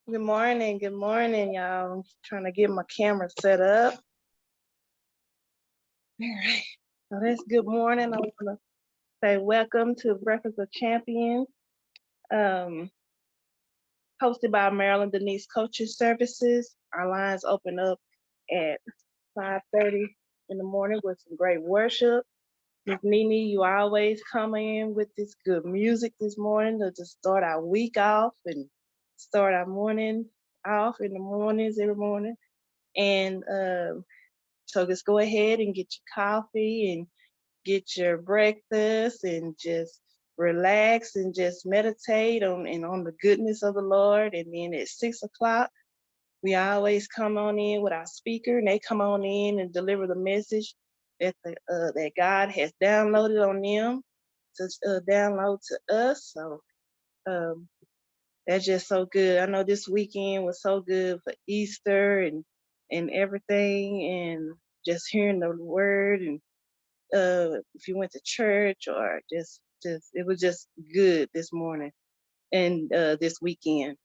Good morning, y'all. I'm trying to get my camera set up. All right. So that's good morning. I want to say welcome to Breakfast of Champions, um, hosted by Maryland Denise Coaching Services. Our lines open up at 5:30 in the morning with some great worship. Miss Nene, you always come in with this good music this morning to just start our week off and start our morning off in the mornings every morning. And so just go ahead and get your coffee and get your breakfast and just relax and just meditate on the goodness of the Lord. And then at 6 o'clock, we always come on in with our speaker, and they come on in and deliver the message that God has downloaded on them to download to us. So um, that's just so good. I know this weekend was so good for Easter and everything, and just hearing the word, and if you went to church or just it was just good this morning and this weekend.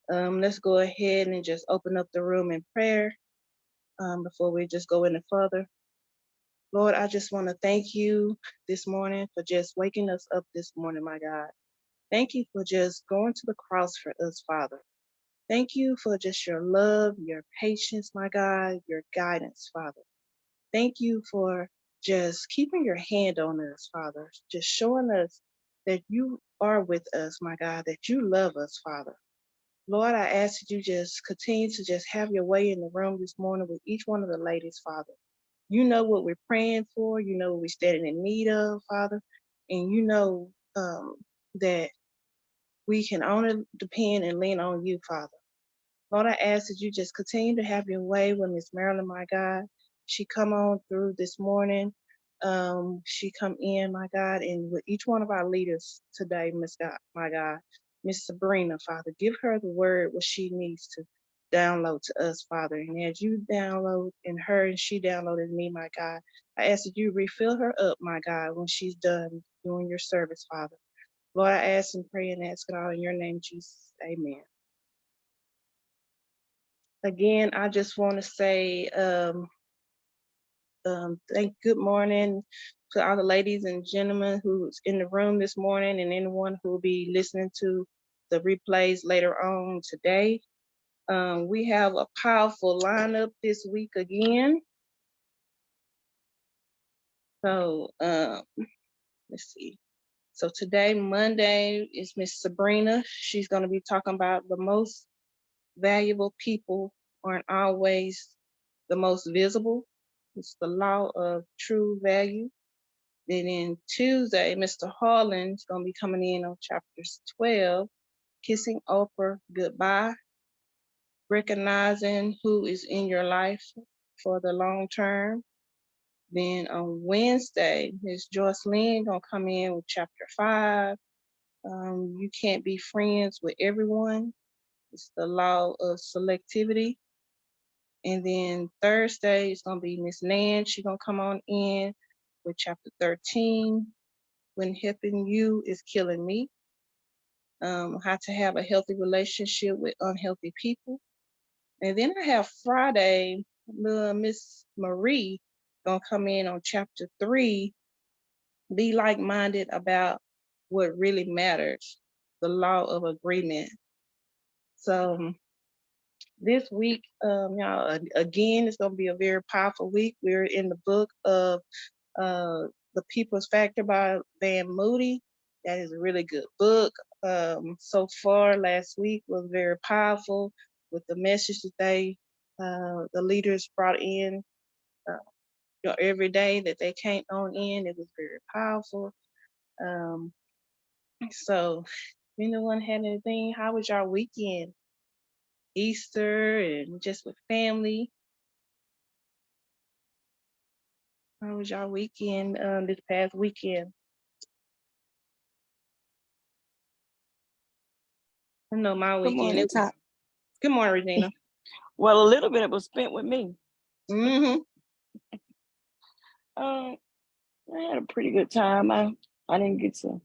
Let's go ahead and just open up the room in prayer before we just go any further. Lord, I just want to thank you this morning for just waking us up this morning, my God. Thank you for just going to the cross for us, Father. Thank you for just your love, your patience, my God, your guidance, Father. Thank you for just keeping your hand on us, Father, just showing us that you are with us, my God, that you love us, Father. Lord, I ask that you just continue to just have your way in the room this morning with each one of the ladies, Father. You know what we're praying for. You know what we're standing in need of, Father. And you know that we can only depend and lean on you, Father. Lord, I ask that you just continue to have your way with Miss Marilyn, my God. She come on through this morning. She come in, my God, and with each one of our leaders today, Miss God, my God, Miss Sabrina, Father, give her the word what she needs to download to us, Father. And as you download in her and she downloaded me, my God, I ask that you refill her up, my God, when she's done doing your service, Father. Lord, I ask and pray and ask it all in your name, Jesus. Amen. Again, I just want to say good morning to all the ladies and gentlemen who's in the room this morning and anyone who will be listening to the replays later on today. We have a powerful lineup this week again. So let's see. So today, Monday, is Miss Sabrina. She's going to be talking about the most valuable people aren't always the most visible. It's the law of true value. Then in Tuesday, Mr. Harlan's going to be coming in on chapters 12, Kissing Oprah Goodbye, Recognizing Who is in Your Life for the Long Term. Then on Wednesday, Ms. Joyce Lynn going to come in with chapter 5, You Can't Be Friends with Everyone. It's the law of selectivity. And then Thursday, it's going to be Miss Nan. She's going to come on in with chapter 13, When Helping You is Killing Me. How to have a healthy relationship with unhealthy people. And then I have Friday, Miss Marie going to come in on chapter 3, Be Like-Minded About What Really Matters, the law of agreement. So this week, y'all, again, it's going to be a very powerful week. We're in the book of The People's Factor by Van Moody. That is a really good book. So far, last week was very powerful with the message that the leaders brought in every day that they came on in. It was very powerful. So, if anyone had anything, how was your weekend? Easter and just with family. How was your weekend this past weekend? I know my Good weekend. morning, Top. Good morning, Regina. Well, a little bit it was spent with me. Mm-hmm. I had a pretty good time. I didn't get to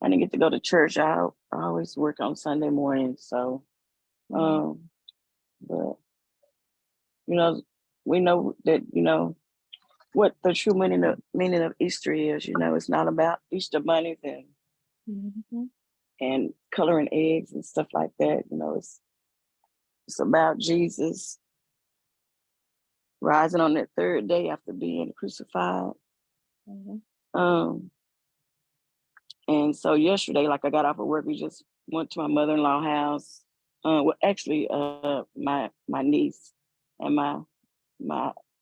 I didn't get to go to church. I always work on Sunday morning, so Mhm. um, but you know, we know that what the true meaning of Easter is. It's not about Easter bunnies Mhm. and coloring eggs and stuff like that. It's about Jesus rising on that third day after being crucified. Mhm. Um, and so yesterday, like I got off of work, we just went to my mother-in-law house. Well, actually, my niece and my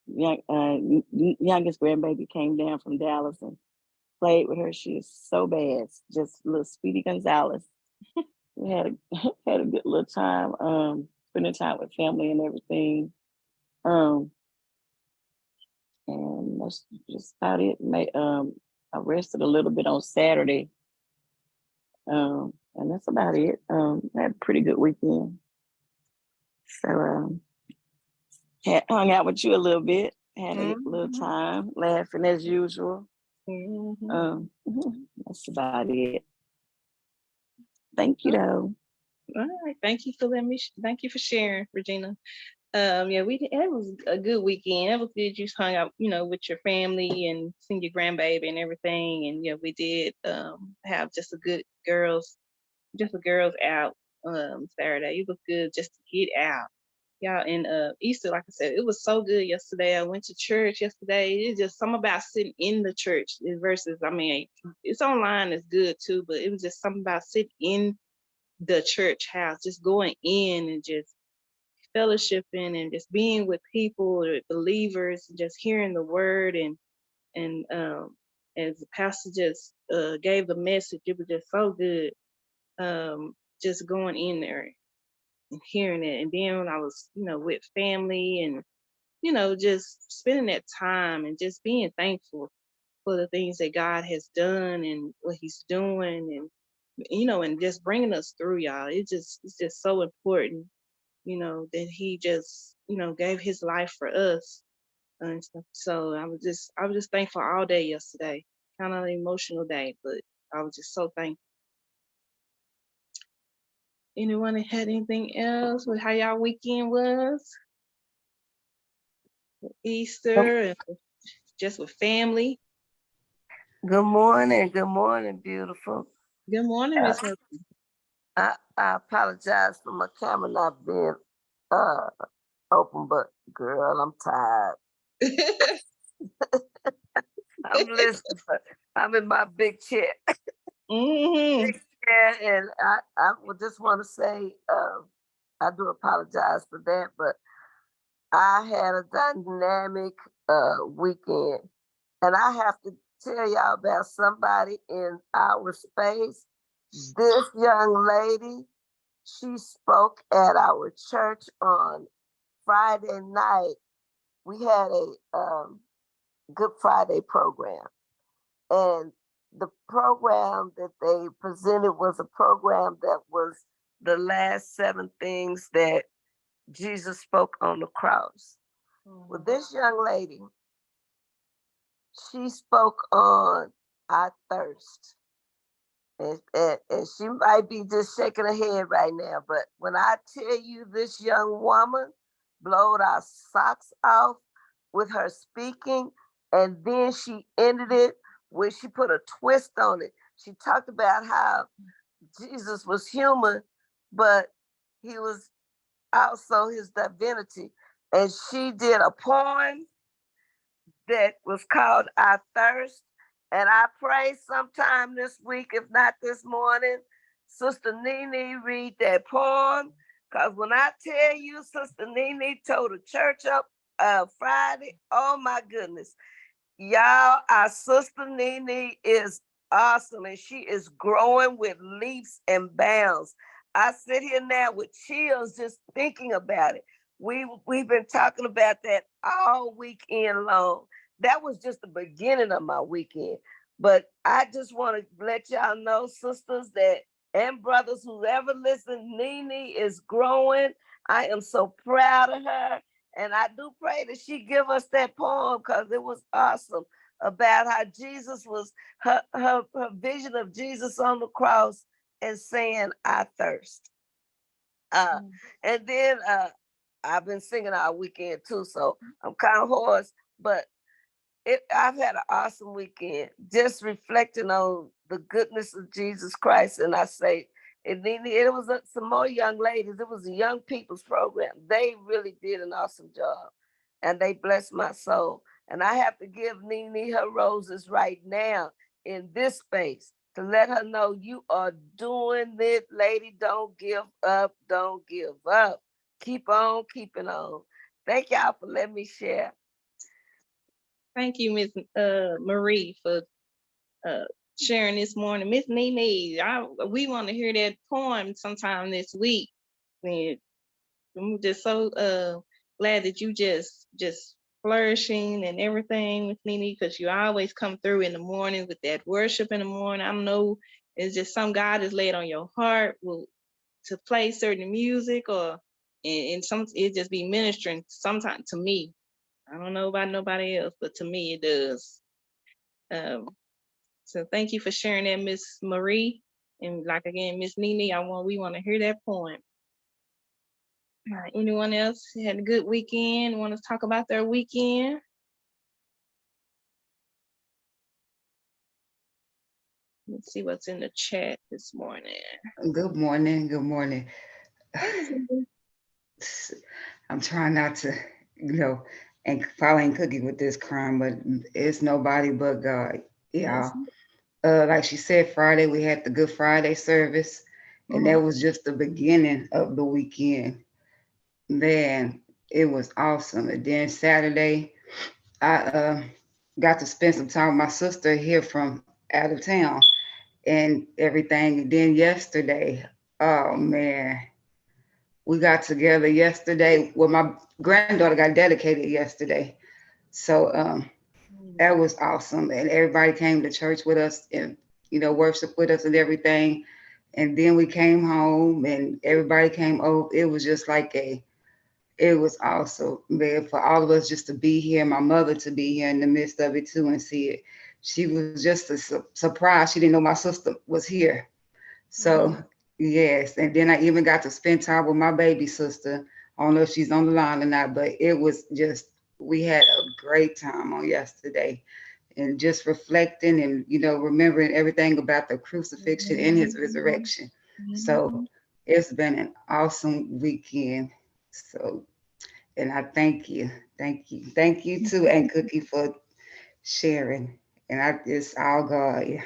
youngest grandbaby came down from Dallas and played with her. She is so bad, just little Speedy Gonzalez. We had a had a good little time, spending time with family and everything. Um, and that's just about it. I rested a little bit on Saturday, and that's about it. I had a pretty good weekend. So hung out with you a little bit, had a little Mhm. time, laughing as usual. Mhm. Um, that's about it. Thank you, though. All right. Thank you for letting me. Thank you for sharing, Regina. Yeah, it was a good weekend. It was good. You just hung out, with your family and seen your grandbaby and everything. And yeah, we did have just a girls out Saturday. It was good just to get out. Yeah, and Easter, like I said, it was so good yesterday. I went to church yesterday. It's just something about sitting in the church versus, I mean, it's online is good too, but it was just something about sitting in the church house, just going in and just fellowshipping and just being with people, believers, and just hearing the word and as the pastor just gave the message, it was just so good. Just going in there and hearing it, and then when I was, with family and just spending that time and just being thankful for the things that God has done and what He's doing, and and just bringing us through, y'all. It's just so important, that He just gave His life for us and stuff. So I was just thankful all day yesterday. Kind of an emotional day, but I was just so thankful. Anyone had anything else with how y'all weekend was? Easter and just with family. Good morning, beautiful. Good morning, Uh, Miss Murphy. I apologize for my camera not being uh open, but girl, I'm tired. I'm listening. I'm in my big chair, Hmm. big chair, and I would just want to say I do apologize for that, but I had a dynamic weekend, and I have to tell y'all about somebody in our space. This young lady, she spoke at our church on Friday night. We had a Good Friday program, and the program that they presented was a program that was the last 7 things that Jesus spoke on the cross. Well, Hmm. this young lady, she spoke on I thirst. And she might be just shaking her head right now, but when I tell you this young woman blowed our socks off with her speaking, and then she ended it where she put a twist on it. She talked about how Jesus was human, but he was also his divinity. And she did a poem that was called I Thirst. And I pray sometime this week, if not this morning, Sister Nene read that poem. Because when I tell you, Sister Nene told the church up Friday, oh my goodness. Y'all, our sister Nene is awesome and she is growing with leaps and bounds. I sit here now with chills just thinking about it. We've been talking about that all weekend long. That was just the beginning of my weekend. But I just want to let y'all know, sisters, that and brothers, whoever listen, Nene is growing. I am so proud of her. And I do pray that she give us that poem because it was awesome about how Jesus was her vision of Jesus on the cross and saying, I thirst. And then I've been singing all weekend too, so I'm kind of hoarse, but I've had an awesome weekend just reflecting on the goodness of Jesus Christ. And I say, it was some more young ladies. It was a young people's program. They really did an awesome job and they blessed my soul. And I have to give Nene her roses right now in this space to let her know you are doing it, lady. Don't give up. Don't give up. Keep on keeping on. Thank y'all for letting me share. Thank you, Miss Marie, for sharing this morning. Miss Nene, we want to hear that poem sometime this week. And I'm just so glad that you just flourishing and everything with Nene, because you always come through in the morning with that worship in the morning. I know it's just some God has laid on your heart to play certain music, or and some it just be ministering sometimes to me. I don't know about nobody else, but to me it does. So thank you for sharing that, Miss Marie. And like again, Miss Nene, we want to hear that poem. Anyone else had a good weekend? Want to talk about their weekend? Let's see what's in the chat this morning. Good morning. Good morning. I'm trying not to, and probably ain't cooking with this crime, but it's nobody but God. Yeah. Like she said, Friday we had the Good Friday service, and that was just the beginning of the weekend. Man, it was awesome. And then Saturday, I got to spend some time with my sister here from out of town and everything. And then yesterday, oh man, we got together yesterday. Well, my granddaughter got dedicated yesterday. So that was awesome. And everybody came to church with us and, worship with us and everything. And then we came home and everybody came over. It was just like it was awesome, man, for all of us just to be here, my mother to be here in the midst of it too and see it. She was just a surprise. She didn't know my sister was here. So, yes. And then I even got to spend time with my baby sister. I don't know if she's on the line or not, but it was just, we had a great time on yesterday and just reflecting and, remembering everything about the crucifixion and his resurrection. So it's been an awesome weekend. So, and I thank you. Thank you. Thank you too, and Cookie, for sharing. And it's all God. Yeah.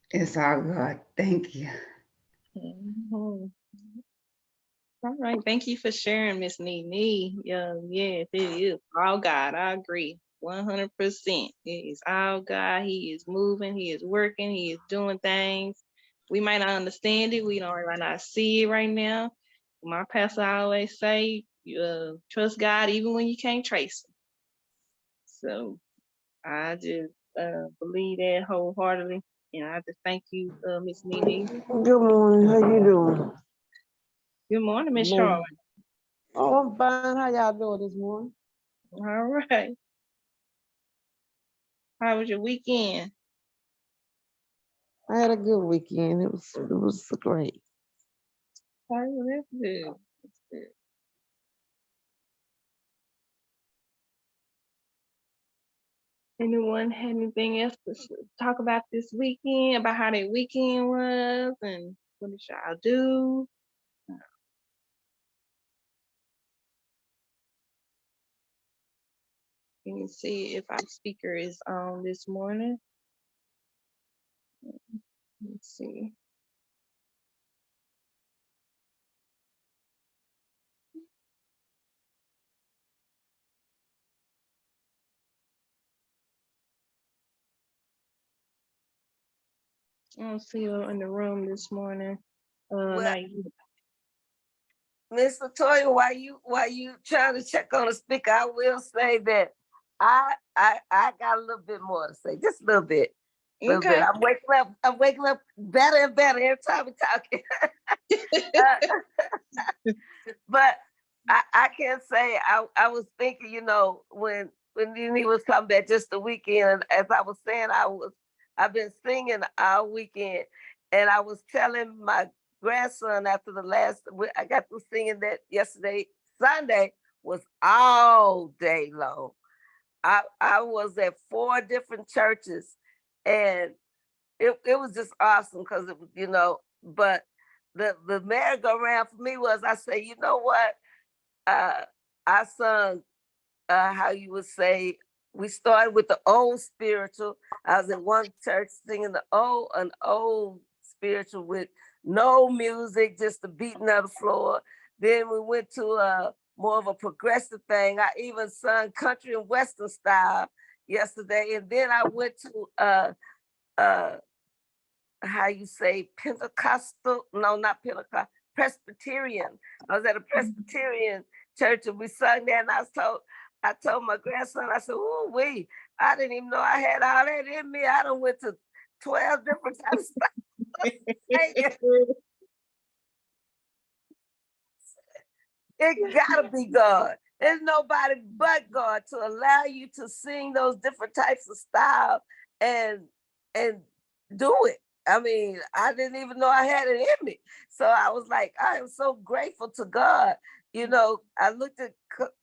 It's all God. Thank you. All right. Thank you for sharing, Miss Nene. Yes, it is all God. I agree. 100%. It is all God. He is moving. He is working. He is doing things. We might not understand it. We might not see it right now. My pastor always say, trust God even when you can't trace him. So I just believe that wholeheartedly. And I just thank you, Miss Nene. Good morning. How you doing? Good morning, Miss Charlotte. Oh, I'm fine. How y'all doing this morning? All right. How was your weekend? I had a good weekend. It was great. Oh, that's good. That's good. Anyone had anything else to talk about this weekend, about how their weekend was and what did y'all do? Let me see if our speaker is on this morning. Let's see. I don't see her in the room this morning. Well, Miss Latoya, while you trying to check on the speaker, I will say that I got a little bit more to say, just a little bit. Okay. I'm waking up better and better every time we're talking. But I can't say I was thinking, when he was coming back just the weekend, as I was saying, I've been singing all weekend, and I was telling my grandson after I got to singing that yesterday. Sunday was all day long. I was at 4 different churches, and it was just awesome because it was, but the merry-go-round for me was, I say, you know what? uh, I sung, how you would say, we started with the old spiritual. I was in one church singing an old spiritual with no music, just the beating of the floor. Then we went to more of a progressive thing. I even sung country and western style yesterday. And then I went to uh, how you say, Pentecostal, no, not Pentecost, Presbyterian. I was at a Presbyterian church and we sung there, and I told my grandson, I said, "Ooh, I didn't even know I had all that in me. I done went to 12 different types of stuff." It gotta be God. There's nobody but God to allow you to sing those different types of style and and do it. I mean, I didn't even know I had it in me. So I was like, I am so grateful to God. I looked at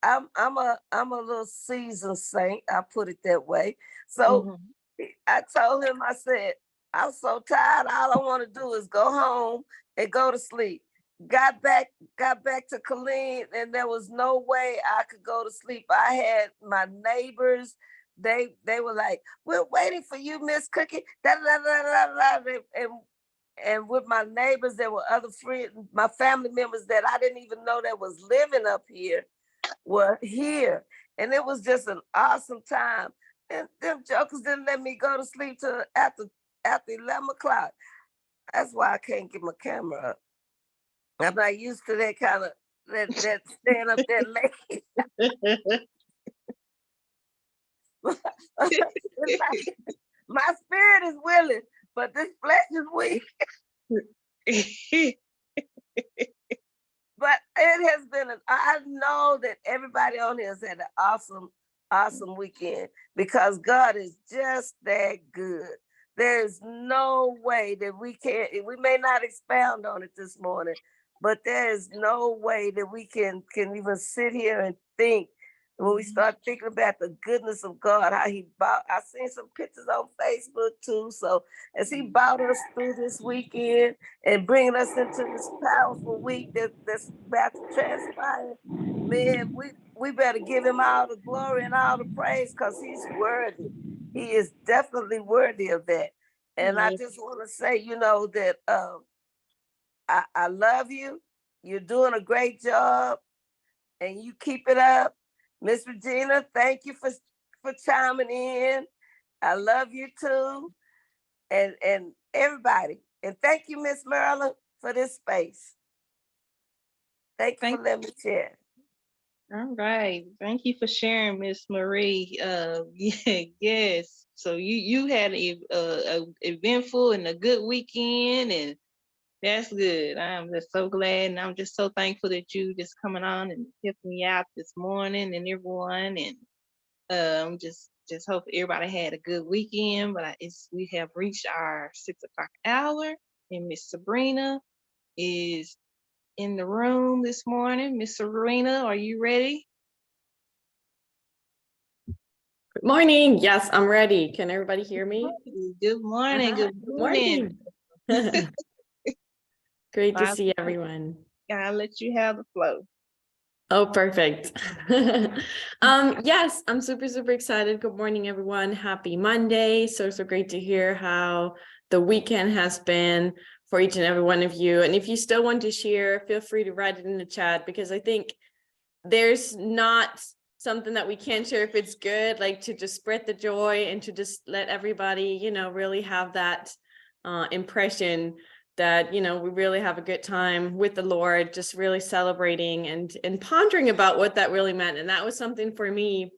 I'm a little seasoned saint. I put it that way. So I told him, I said, I'm so tired. All I want to do is go home and go to sleep. Got back to Colleen, and there was no way I could go to sleep. I had my neighbors, they were like, "We're waiting for you, Miss Cookie." Da, da, da, da, da. And with my neighbors, there were other friends, my family members that I didn't even know that was living up here were here. And it was just an awesome time. And them jokers didn't let me go to sleep till after 11 o'clock. That's why I can't get my camera up. I'm not used to that kind of that stand up there late. My spirit is willing, but this flesh is weak. But it has been I know that everybody on here has had an awesome weekend because God is just that good. There's no way that we may not expound on it this morning, but there is no way that we can even sit here and think. When we start thinking about the goodness of God, how I seen some pictures on Facebook too. So as he brought us through this weekend and bringing us into this powerful week that's about to transpire, man, we better give him all the glory and all the praise because he's worthy. He is definitely worthy of that. And I just want to say, that I love you. You're doing a great job, and you keep it up. Miss Regina, thank you for chiming in. I love you too. And everybody. And thank you, Miss Marilyn, for this space. Thank you for letting me share. All right. Thank you for sharing, Miss Marie. Yes. So you had a eventful and a good weekend, and that's good. I'm just so glad, and I'm just so thankful that you just coming on and helping me out this morning and everyone. And just hope everybody had a good weekend. But we have reached our 6 o'clock hour, and Miss Sabrina is in the room this morning. Miss Sabrina, are you ready? Good morning. Yes, I'm ready. Can everybody hear me? Good morning. Good morning. Great to see everyone. I'll let you have the flow. Oh, perfect. Yes, I'm super excited. Good morning, everyone. Happy Monday. So great to hear how the weekend has been for each and every one of you. And if you still want to share, feel free to write it in the chat, because I think there's not something that we can't share if it's good, like to just spread the joy and to just let everybody, really have that impression that, we really have a good time with the Lord, just really celebrating and pondering about what that really meant. And that was something for me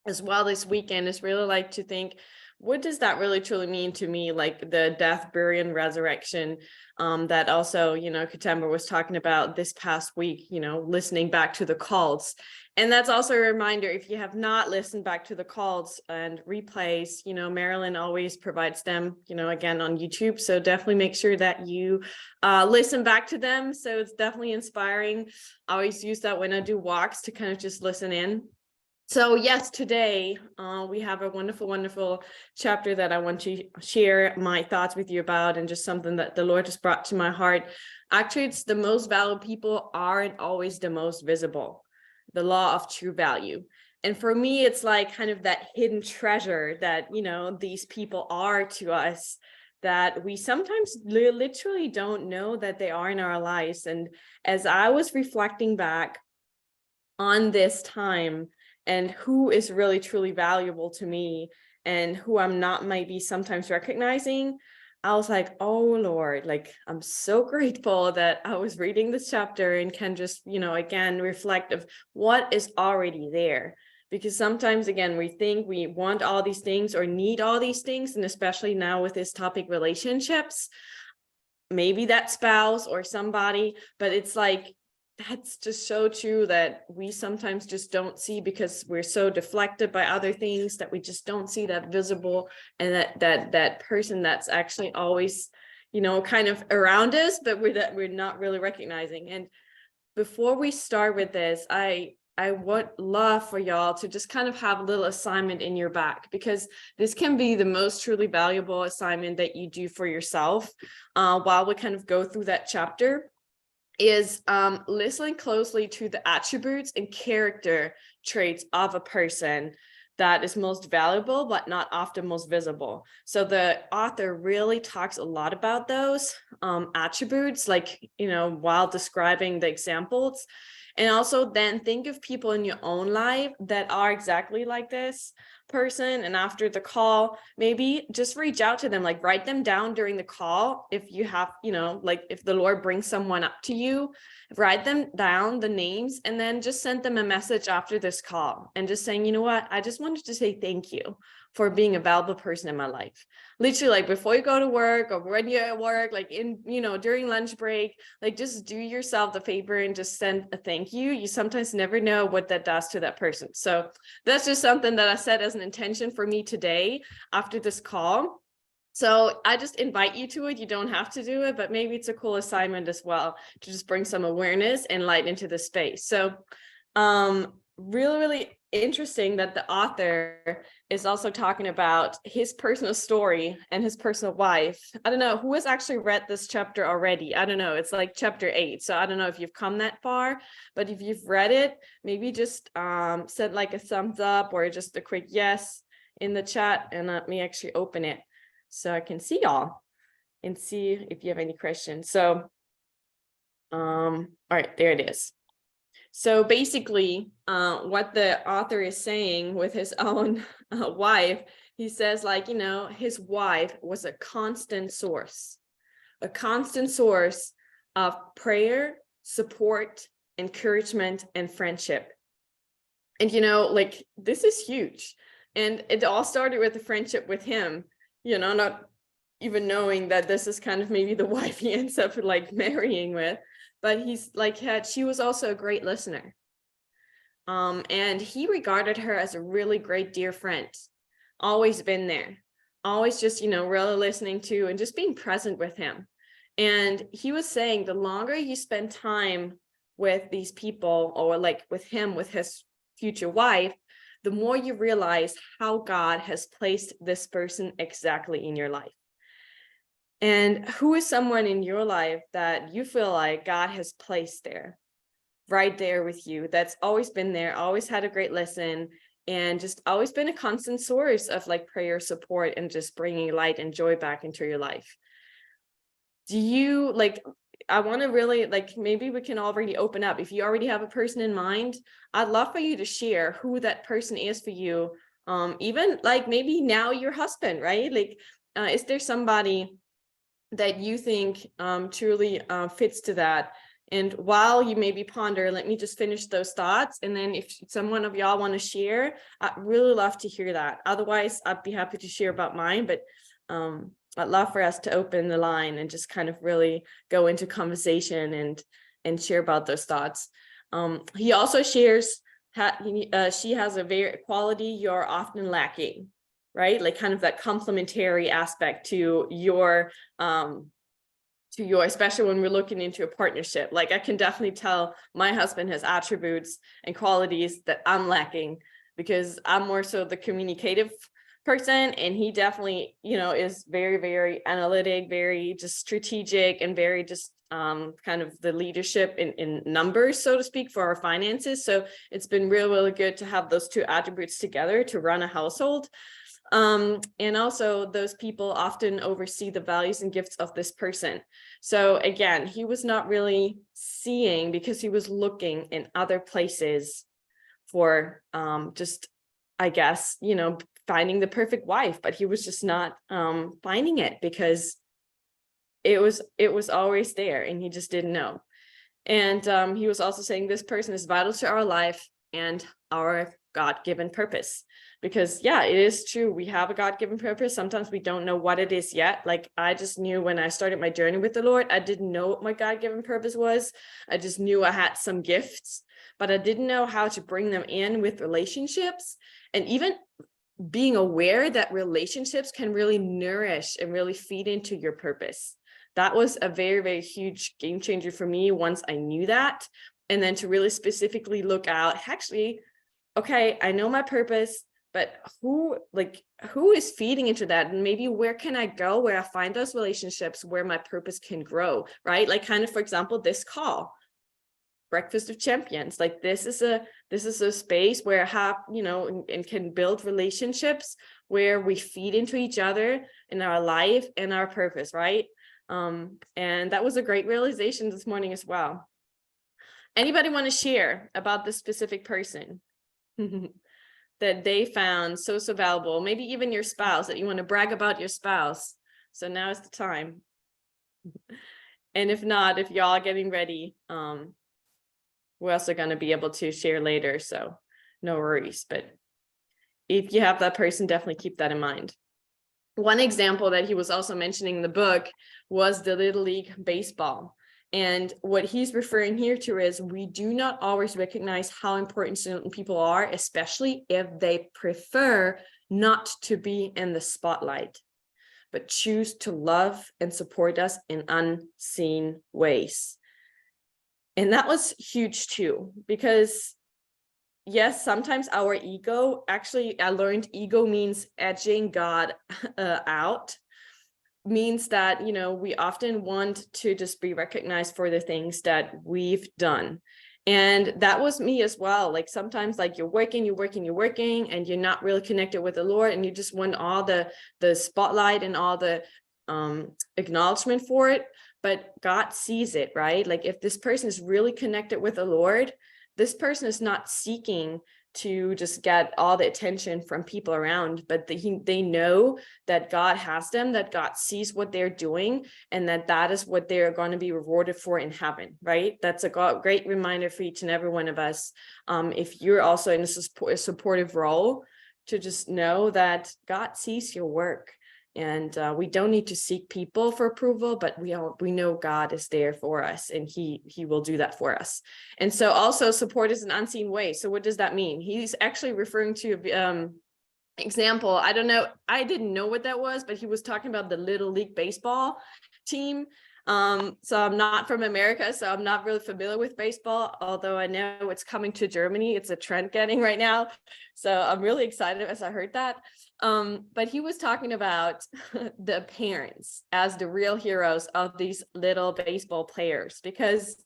as well this weekend, is really like to think, what does that really truly mean to me? Like the death, burial, and resurrection, that also, Katemba was talking about this past week, listening back to the calls. And that's also a reminder, if you have not listened back to the calls and replays, Marilyn always provides them, again on YouTube. So definitely make sure that you listen back to them. So it's definitely inspiring. I always use that when I do walks to kind of just listen in. So yes, today we have a wonderful, wonderful chapter that I want to share my thoughts with you about, and just something that the Lord just brought to my heart. Actually, it's the most valuable people aren't always the most visible. The law of true value. And for me, it's like kind of that hidden treasure that, these people are to us, that we sometimes literally don't know that they are in our lives. And as I was reflecting back on this time, and who is really truly valuable to me and who I'm not maybe sometimes recognizing, I was like, oh Lord, like I'm so grateful that I was reading this chapter and can just, again, reflect of what is already there. Because sometimes, again, we think we want all these things or need all these things. And especially now with this topic, relationships, maybe that spouse or somebody, but it's like, that's just so true that we sometimes just don't see, because we're so deflected by other things that we just don't see that visible, and that person that's actually always, kind of around us, but we're not really recognizing. And before we start with this, I would love for y'all to just kind of have a little assignment in your back, because this can be the most truly valuable assignment that you do for yourself while we kind of go through that chapter. Is listening closely to the attributes and character traits of a person that is most valuable, but not often most visible. So the author really talks a lot about those attributes, like, while describing the examples. And also then think of people in your own life that are exactly like this person. And after the call, maybe just reach out to them, like write them down during the call. If you have, like if the Lord brings someone up to you, write them down, the names, and then just send them a message after this call and just saying, you know what, I just wanted to say thank you for being a valuable person in my life. Literally, like before you go to work or when you're at work, like in, during lunch break, like just do yourself the favor and just send a thank you. You sometimes never know what that does to that person. So that's just something that I set as an intention for me today after this call. So I just invite you to it. You don't have to do it, but maybe it's a cool assignment as well to just bring some awareness and light into the space. So really, really interesting that the author is also talking about his personal story and his personal wife. I don't know who has actually read this chapter already. I don't know. It's like chapter 8. So I don't know if you've come that far, but if you've read it, maybe just send like a thumbs up or just a quick yes in the chat, and let me actually open it so I can see y'all and see if you have any questions. So, all right, there it is. So basically, what the author is saying with his own wife, he says, like, his wife was a constant source of prayer, support, encouragement, and friendship. And, like, this is huge. And it all started with the friendship with him, not even knowing that this is kind of maybe the wife he ends up like marrying with. But he's like, she was also a great listener. And he regarded her as a really great dear friend, always been there, always just, really listening to and just being present with him. And he was saying the longer you spend time with these people, or like with him, with his future wife, the more you realize how God has placed this person exactly in your life. And who is someone in your life that you feel like God has placed there, right there with you, that's always been there, always had a great listen, and just always been a constant source of like prayer, support, and just bringing light and joy back into your life? Do you like, I want to really like, maybe we can already open up. If you already have a person in mind, I'd love for you to share who that person is for you. Even like maybe now your husband, right? Like, is there somebody that you think truly fits to that? And while you maybe ponder, let me just finish those thoughts. And then if someone of y'all want to share, I'd really love to hear that. Otherwise, I'd be happy to share about mine, but I'd love for us to open the line and just kind of really go into conversation and share about those thoughts. He also shares, she has a very quality you're often lacking, right? Like kind of that complementary aspect to your, especially when we're looking into a partnership. Like I can definitely tell my husband has attributes and qualities that I'm lacking, because I'm more so the communicative person, and he definitely, is very, very analytic, very just strategic, and very just kind of the leadership in numbers, so to speak, for our finances. So it's been really good to have those two attributes together to run a household. And also those people often oversee the values and gifts of this person. So again, he was not really seeing, because he was looking in other places for just, I guess, finding the perfect wife, but he was just not finding it, because it was always there and he just didn't know. And he was also saying this person is vital to our life and our God-given purpose. Because yeah, it is true. We have a God-given purpose. Sometimes we don't know what it is yet. Like I just knew when I started my journey with the Lord, I didn't know what my God-given purpose was. I just knew I had some gifts, but I didn't know how to bring them in with relationships. And even being aware that relationships can really nourish and really feed into your purpose. That was a very, very huge game changer for me once I knew that. And then to really specifically look out, actually, okay, I know my purpose, but who is feeding into that? And maybe where can I go where I find those relationships where my purpose can grow, right? Like kind of, for example, this call, Breakfast of Champions. Like this is a space where I have, and can build relationships where we feed into each other in our life and our purpose, right? And that was a great realization this morning as well. Anybody want to share about this specific person that they found so valuable? Maybe even your spouse, that you want to brag about your spouse. So now is the time. And if not, if y'all are getting ready, we're also going to be able to share later. So no worries. But if you have that person, definitely keep that in mind. One example that he was also mentioning in the book was the Little League baseball. And what he's referring here to is we do not always recognize how important certain people are, especially if they prefer not to be in the spotlight, but choose to love and support us in unseen ways. And that was huge too, because yes, sometimes our ego, actually, I learned ego means edging God out, means that, we often want to just be recognized for the things that we've done. And that was me as well. Like sometimes like you're working and you're not really connected with the Lord, and you just want all the spotlight and all the acknowledgement for it. But God sees it, right? Like if this person is really connected with the Lord, this person is not seeking to just get all the attention from people around, but they know that God has them, that God sees what they're doing, and that is what they're going to be rewarded for in heaven, right? That's a great reminder for each and every one of us. If you're also in a supportive role, to just know that God sees your work. And we don't need to seek people for approval, but we know God is there for us, and he will do that for us. And so also support is an unseen way. So what does that mean? He's actually referring to example. I don't know. I didn't know what that was, but he was talking about the Little League baseball team. So I'm not from America, so I'm not really familiar with baseball, although I know it's coming to Germany. It's a trend getting right now. So I'm really excited as I heard that. But he was talking about the parents as the real heroes of these little baseball players, because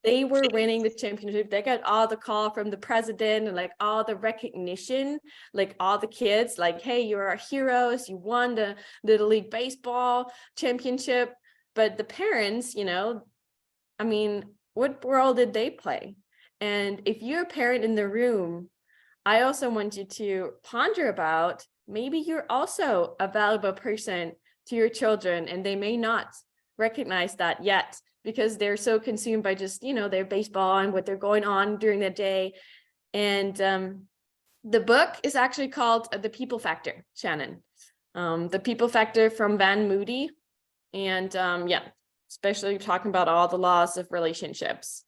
they were winning the championship. They got all the call from the president and like all the recognition, like all the kids, like, hey, you're our heroes. You won the Little League baseball championship. But the parents, I mean, what role did they play? And if you're a parent in the room, I also want you to ponder about, maybe you're also a valuable person to your children, and they may not recognize that yet, because they're so consumed by just, their baseball and what they're going on during the day. And the book is actually called The People Factor, Shannon. The People Factor from Van Moody. And especially talking about all the laws of relationships.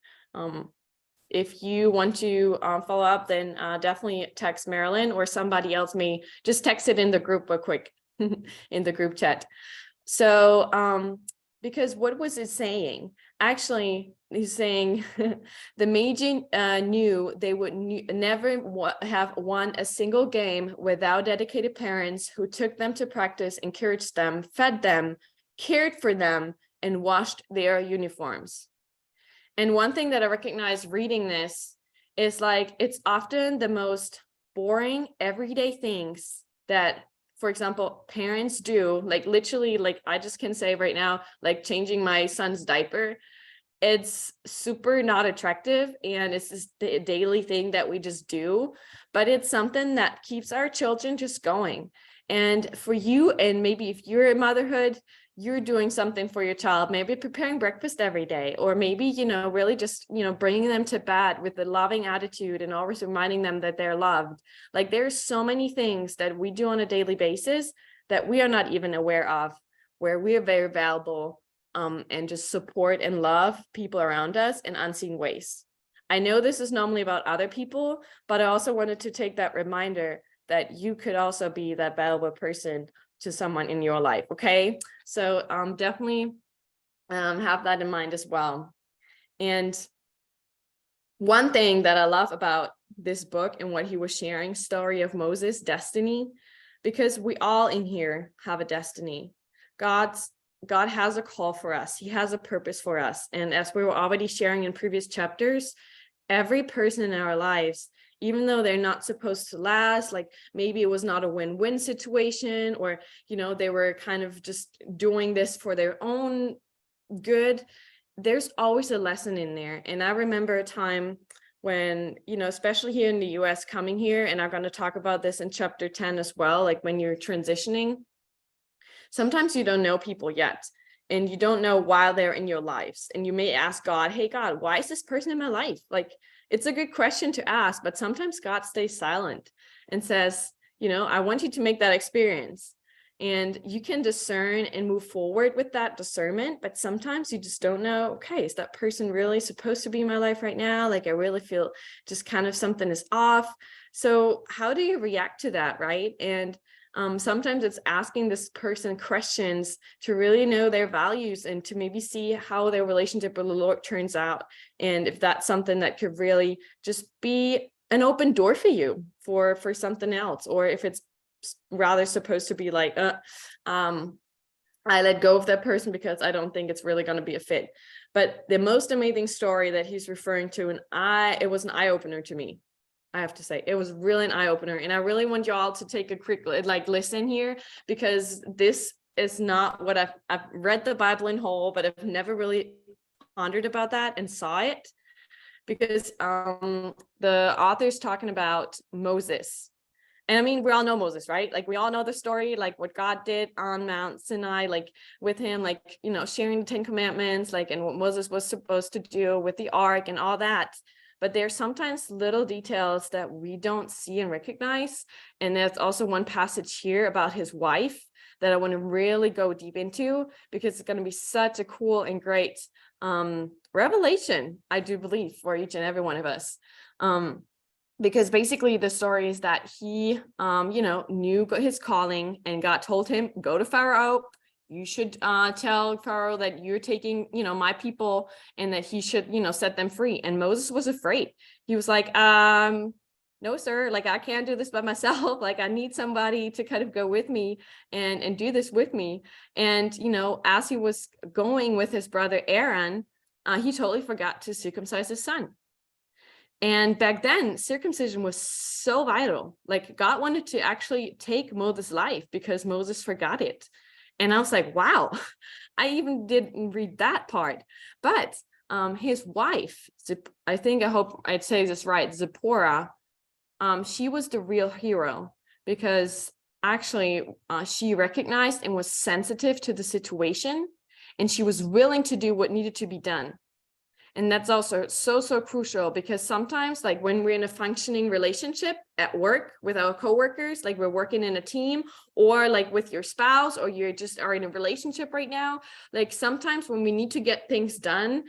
If you want to follow up, then definitely text Marilyn, or somebody else may just text it in the group real quick in the group chat. So because what was it saying? Actually, he's saying the Meiji knew they would never have won a single game without dedicated parents who took them to practice, encouraged them, fed them, cared for them, and washed their uniforms. And one thing that I recognize reading this is like, it's often the most boring everyday things that, for example, parents do, like literally, like I just can say right now, like changing my son's diaper. It's super not attractive, and it's just the daily thing that we just do, but it's something that keeps our children just going. And for you, and maybe if you're in motherhood, you're doing something for your child, maybe preparing breakfast every day, or maybe, really just, bringing them to bed with a loving attitude and always reminding them that they're loved. Like there's so many things that we do on a daily basis that we are not even aware of, where we are very valuable, and just support and love people around us in unseen ways. I know this is normally about other people, but I also wanted to take that reminder that you could also be that valuable person to someone in your life. Okay, so definitely have that in mind as well. And one thing that I love about this book and what he was sharing, Story of Moses, Destiny, because we all in here have a destiny. God has a call for us. He has a purpose for us. And as we were already sharing in previous chapters, every person in our lives, even though they're not supposed to last, like maybe it was not a win-win situation, or, they were kind of just doing this for their own good, there's always a lesson in there. And I remember a time when, especially here in the US, coming here, and I'm going to talk about this in chapter 10 as well, like when you're transitioning, sometimes you don't know people yet, and you don't know why they're in your lives. And you may ask God, hey, God, why is this person in my life? Like, it's a good question to ask, but sometimes God stays silent and says, I want you to make that experience. And you can discern and move forward with that discernment, but sometimes you just don't know, okay, is that person really supposed to be in my life right now? Like, I really feel just kind of something is off. So how do you react to that, right? And sometimes it's asking this person questions to really know their values and to maybe see how their relationship with the Lord turns out. And if that's something that could really just be an open door for you for something else, or if it's rather supposed to be like, I let go of that person because I don't think it's really going to be a fit. But the most amazing story that he's referring to, and it was an eye-opener to me. I have to say, it was really an eye-opener. And I really want y'all to take a quick, listen here, because this is not what I've read the Bible in whole, but I've never really pondered about that and saw it, because the author's talking about Moses. And I mean, we all know Moses, right? Like, we all know the story, like what God did on Mount Sinai, like with him, like, sharing the 10 Commandments, like, and what Moses was supposed to do with the ark and all that. But there's sometimes little details that we don't see and recognize. And there's also one passage here about his wife that I want to really go deep into, because it's going to be such a cool and great revelation, I do believe, for each and every one of us. Because basically the story is that he, knew his calling, and God told him, go to Pharaoh. You should tell Pharaoh that you're taking, my people, and that he should, set them free. And Moses was afraid. He was like, no, sir, like, I can't do this by myself. Like, I need somebody to kind of go with me and do this with me. And, as he was going with his brother Aaron, he totally forgot to circumcise his son. And back then, circumcision was so vital. Like, God wanted to actually take Moses' life because Moses forgot it. And I was like, wow, I even didn't read that part. But his wife, I hope I'd say this right, Zipporah, she was the real hero, because actually she recognized and was sensitive to the situation. and she was willing to do what needed to be done. And that's also so crucial, because sometimes, like when we're in a functioning relationship at work with our coworkers, like we're working in a team, or like with your spouse, or you're just are in a relationship right now, like sometimes when we need to get things done,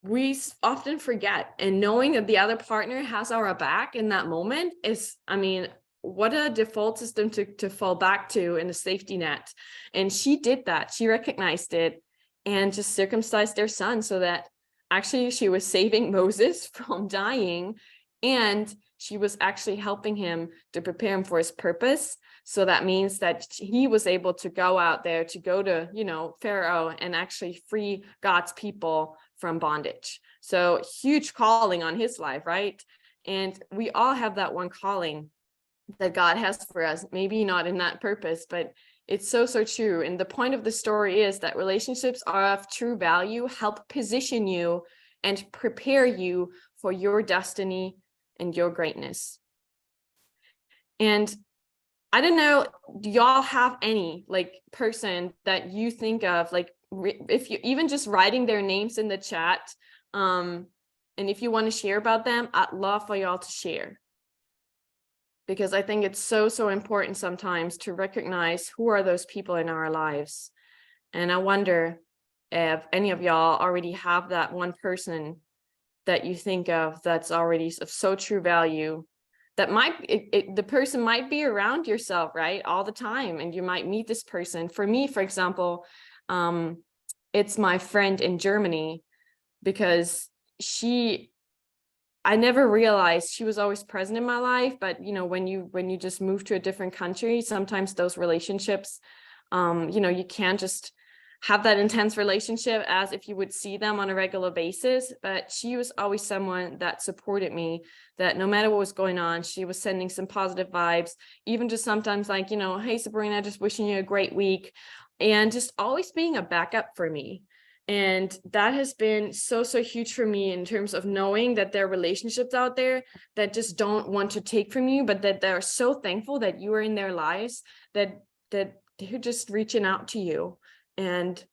we often forget. And knowing that the other partner has our back in that moment is, I mean, what a default system to fall back to, in a safety net. And she did that. She recognized it and just circumcised their son, so that actually she was saving Moses from dying, and she was actually helping him to prepare him for his purpose. So that means that he was able to go out there, to go to, you know, Pharaoh, and actually free God's people from bondage. So huge calling on his life, right? And we all have that one calling that God has for us, maybe not in that purpose, but it's so true. And the point of the story is that relationships are of true value, help position you and prepare you for your destiny and your greatness. And I don't know, do y'all have any like person that you think of, like if you even just writing their names in the chat, and if you want to share about them, I'd love for y'all to share. Because I think it's so important sometimes to recognize who are those people in our lives. And I wonder if any of y'all already have that one person that you think of that's already of so true value, that the person might be around yourself, right, all the time, and you might meet this person. For me, for example, it's my friend in Germany, because I never realized she was always present in my life. But, you know, when you just move to a different country, sometimes those relationships, you know, you can't just have that intense relationship as if you would see them on a regular basis. But she was always someone that supported me, that no matter what was going on, she was sending some positive vibes, even just sometimes like, you know, hey, Sabrina, just wishing you a great week, and just always being a backup for me. And that has been so huge for me, in terms of knowing that there are relationships out there that just don't want to take from you, but that they're so thankful that you are in their lives, that they're just reaching out to you and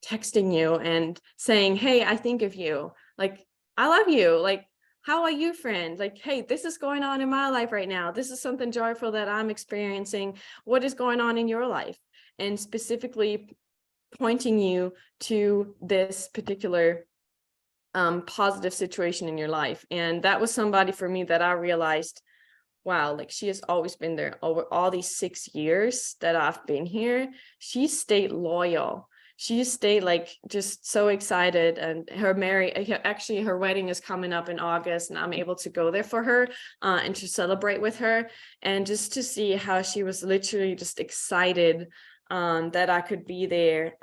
texting you and saying, hey, I think of you. Like, I love you. Like, how are you, friend? Like, hey, this is going on in my life right now. This is something joyful that I'm experiencing. What is going on in your life? And specifically pointing you to this particular positive situation in your life. And that was somebody for me that I realized, wow, like she has always been there over all these 6 years that I've been here. She stayed loyal. She stayed like just so excited. And her wedding is coming up in August, and I'm able to go there for her and to celebrate with her, and just to see how she was literally just excited that I could be there.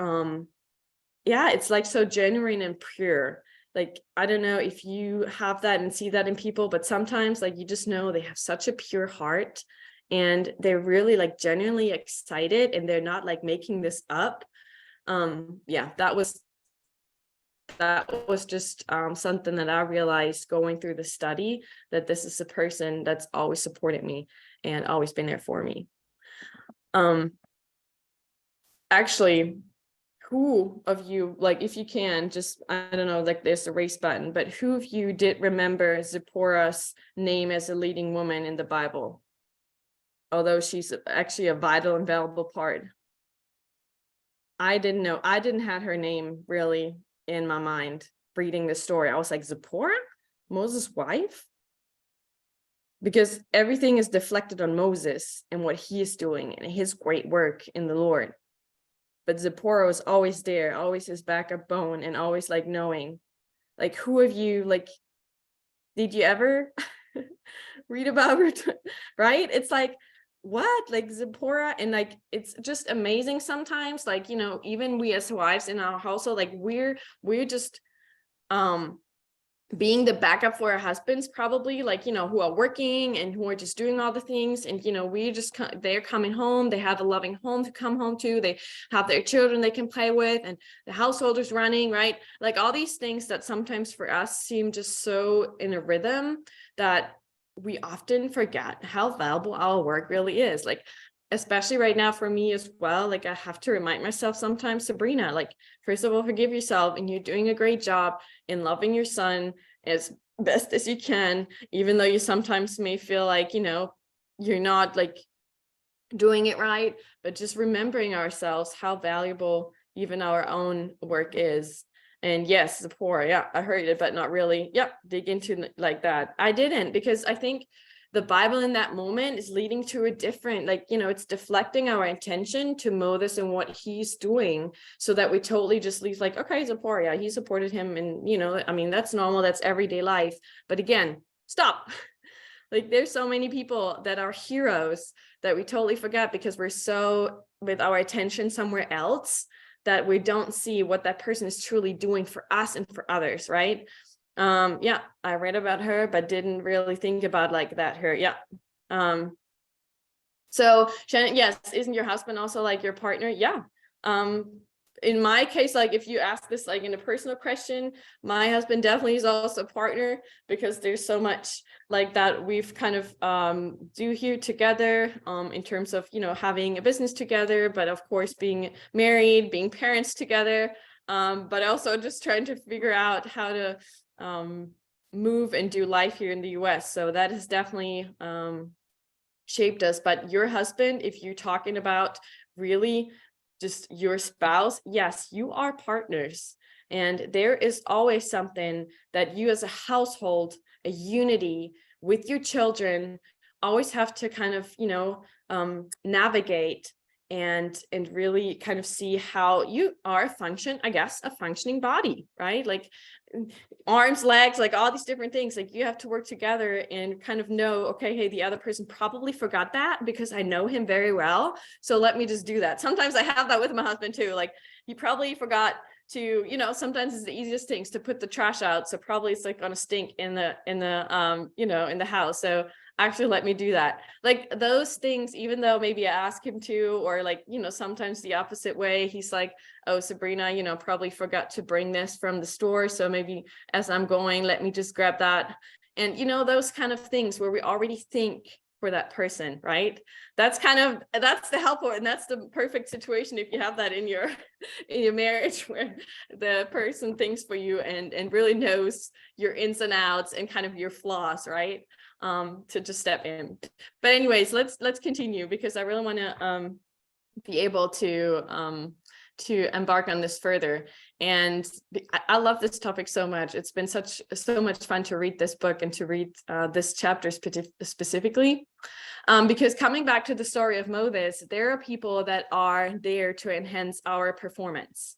Yeah, it's like so genuine and pure. Like, I don't know if you have that and see that in people, but sometimes like you just know they have such a pure heart, and they're really like genuinely excited, and they're not like making this up. Yeah, that was just something that I realized going through the study, that this is a person that's always supported me and always been there for me. Actually, who of you, like if you can just, I don't know, like there's a race button, but who of you did remember Zipporah's name as a leading woman in the Bible? Although she's actually a vital and valuable part. I didn't know. I didn't have her name really in my mind reading the story. I was like, Zipporah? Moses' wife? Because everything is deflected on Moses and what he is doing and his great work in the Lord. But Zipporah was always there, always his backup bone, and always like knowing, like, who of you, like, did you ever read about her? Right? It's like, what? Like Zipporah, and like, it's just amazing sometimes, like, you know, even we as wives in our household, like we're just being the backup for our husbands, probably, like, you know, who are working and who are just doing all the things. And, you know, they're coming home, they have a loving home to come home to, they have their children they can play with, and the household is running, right? Like all these things that sometimes for us seem just so in a rhythm that we often forget how valuable our work really is. Like, especially right now for me as well, like I have to remind myself sometimes, Sabrina, like, first of all, forgive yourself, and you're doing a great job in loving your son as best as you can, even though you sometimes may feel like, you're not like doing it right, but just remembering ourselves how valuable even our own work is. And yes, the poor, yeah, I heard it, but not really. Yep, dig into like that. I didn't, because I think the Bible in that moment is leading to a different, like, it's deflecting our attention to Moses and what he's doing, so that we totally just leave like, okay, Zipporah, yeah, he supported him. And, I mean, that's normal, that's everyday life. But again, stop. Like, there's so many people that are heroes that we totally forget because we're so with our attention somewhere else that we don't see what that person is truly doing for us and for others, right? Yeah, I read about her, but didn't really think about like that her. Yeah. So Shannon, yes, isn't your husband also like your partner? Yeah. In my case, like if you ask this like in a personal question, my husband definitely is also a partner, because there's so much like that we've kind of do here together in terms of, having a business together, but of course being married, being parents together, but also just trying to figure out how to move and do life here in the US. So that has definitely shaped us. But your husband, if you're talking about really just your spouse, yes, you are partners. And there is always something that you as a household, a unity with your children, always have to kind of, navigate and really kind of see how you are a functioning body, right? Like arms, legs, like all these different things, like you have to work together and kind of know, okay, hey, the other person probably forgot that because I know him very well, so let me just do that. Sometimes I have that with my husband too, like he probably forgot to, sometimes it's the easiest things to put the trash out, so probably it's like on a stink in the in the house, so actually let me do that. Like those things, even though maybe I ask him to, or like, sometimes the opposite way, he's like, oh, Sabrina, probably forgot to bring this from the store, so maybe as I'm going, let me just grab that. And those kind of things where we already think for that person, right? That's the helpful, and that's the perfect situation if you have that in your in your marriage, where the person thinks for you and really knows your ins and outs and kind of your flaws, right? To just step in. But anyways, let's continue, because I really want to be able to embark on this further. And I love this topic so much. It's been so much fun to read this book and to read this chapter specifically, because coming back to the story of Moses, there are people that are there to enhance our performance.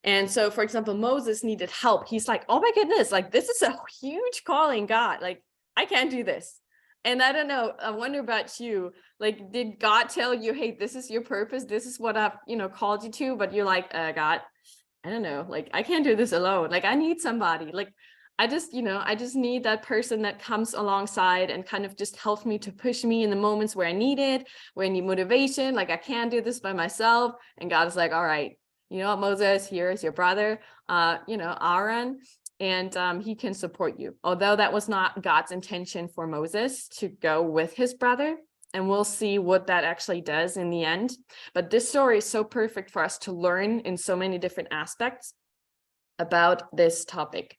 And so, for example, Moses needed help. He's like, oh my goodness, like this is a huge calling, God, like I can't do this. And I don't know, I wonder about you, like, did God tell you, hey, this is your purpose, this is what I've, called you to, but you're like, God, I don't know, like, I can't do this alone. Like, I need somebody. Like, I just need that person that comes alongside and kind of just helps me, to push me in the moments where I need it, where I need motivation. Like, I can't do this by myself. And God is like, all right, you know what, Moses, here is your brother, Aaron, and he can support you. Although that was not God's intention for Moses to go with his brother. And we'll see what that actually does in the end. But this story is so perfect for us to learn in so many different aspects about this topic.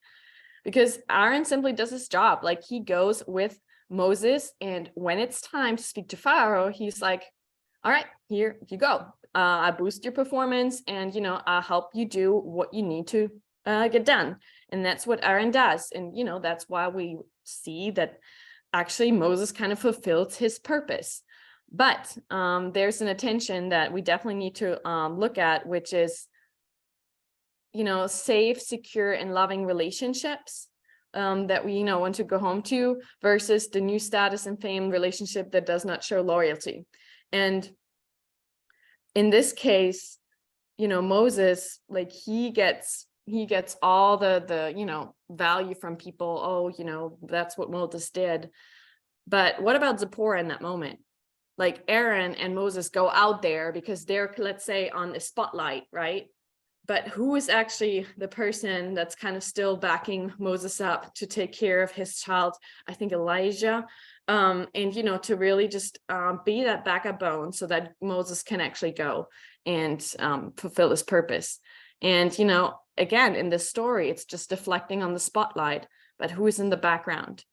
Because Aaron simply does his job. Like, he goes with Moses, and when it's time to speak to Pharaoh, he's like, all right, here you go. I boost your performance, and I'll help you do what you need to get done. And that's what Aaron does. And that's why we see that actually Moses kind of fulfills his purpose. But there's an attention that we definitely need to look at, which is safe, secure, and loving relationships that we want to go home to, versus the new status and fame relationship that does not show loyalty. And in this case, Moses, like, he gets all the value from people. Oh, that's what Moses did. But what about Zipporah in that moment? Like, Aaron and Moses go out there because they're, let's say, on the spotlight, right? But who is actually the person that's kind of still backing Moses up to take care of his child? I think Elijah. And to really just be that backup bone so that Moses can actually go and fulfill his purpose. And again, in this story, it's just deflecting on the spotlight, but who is in the background,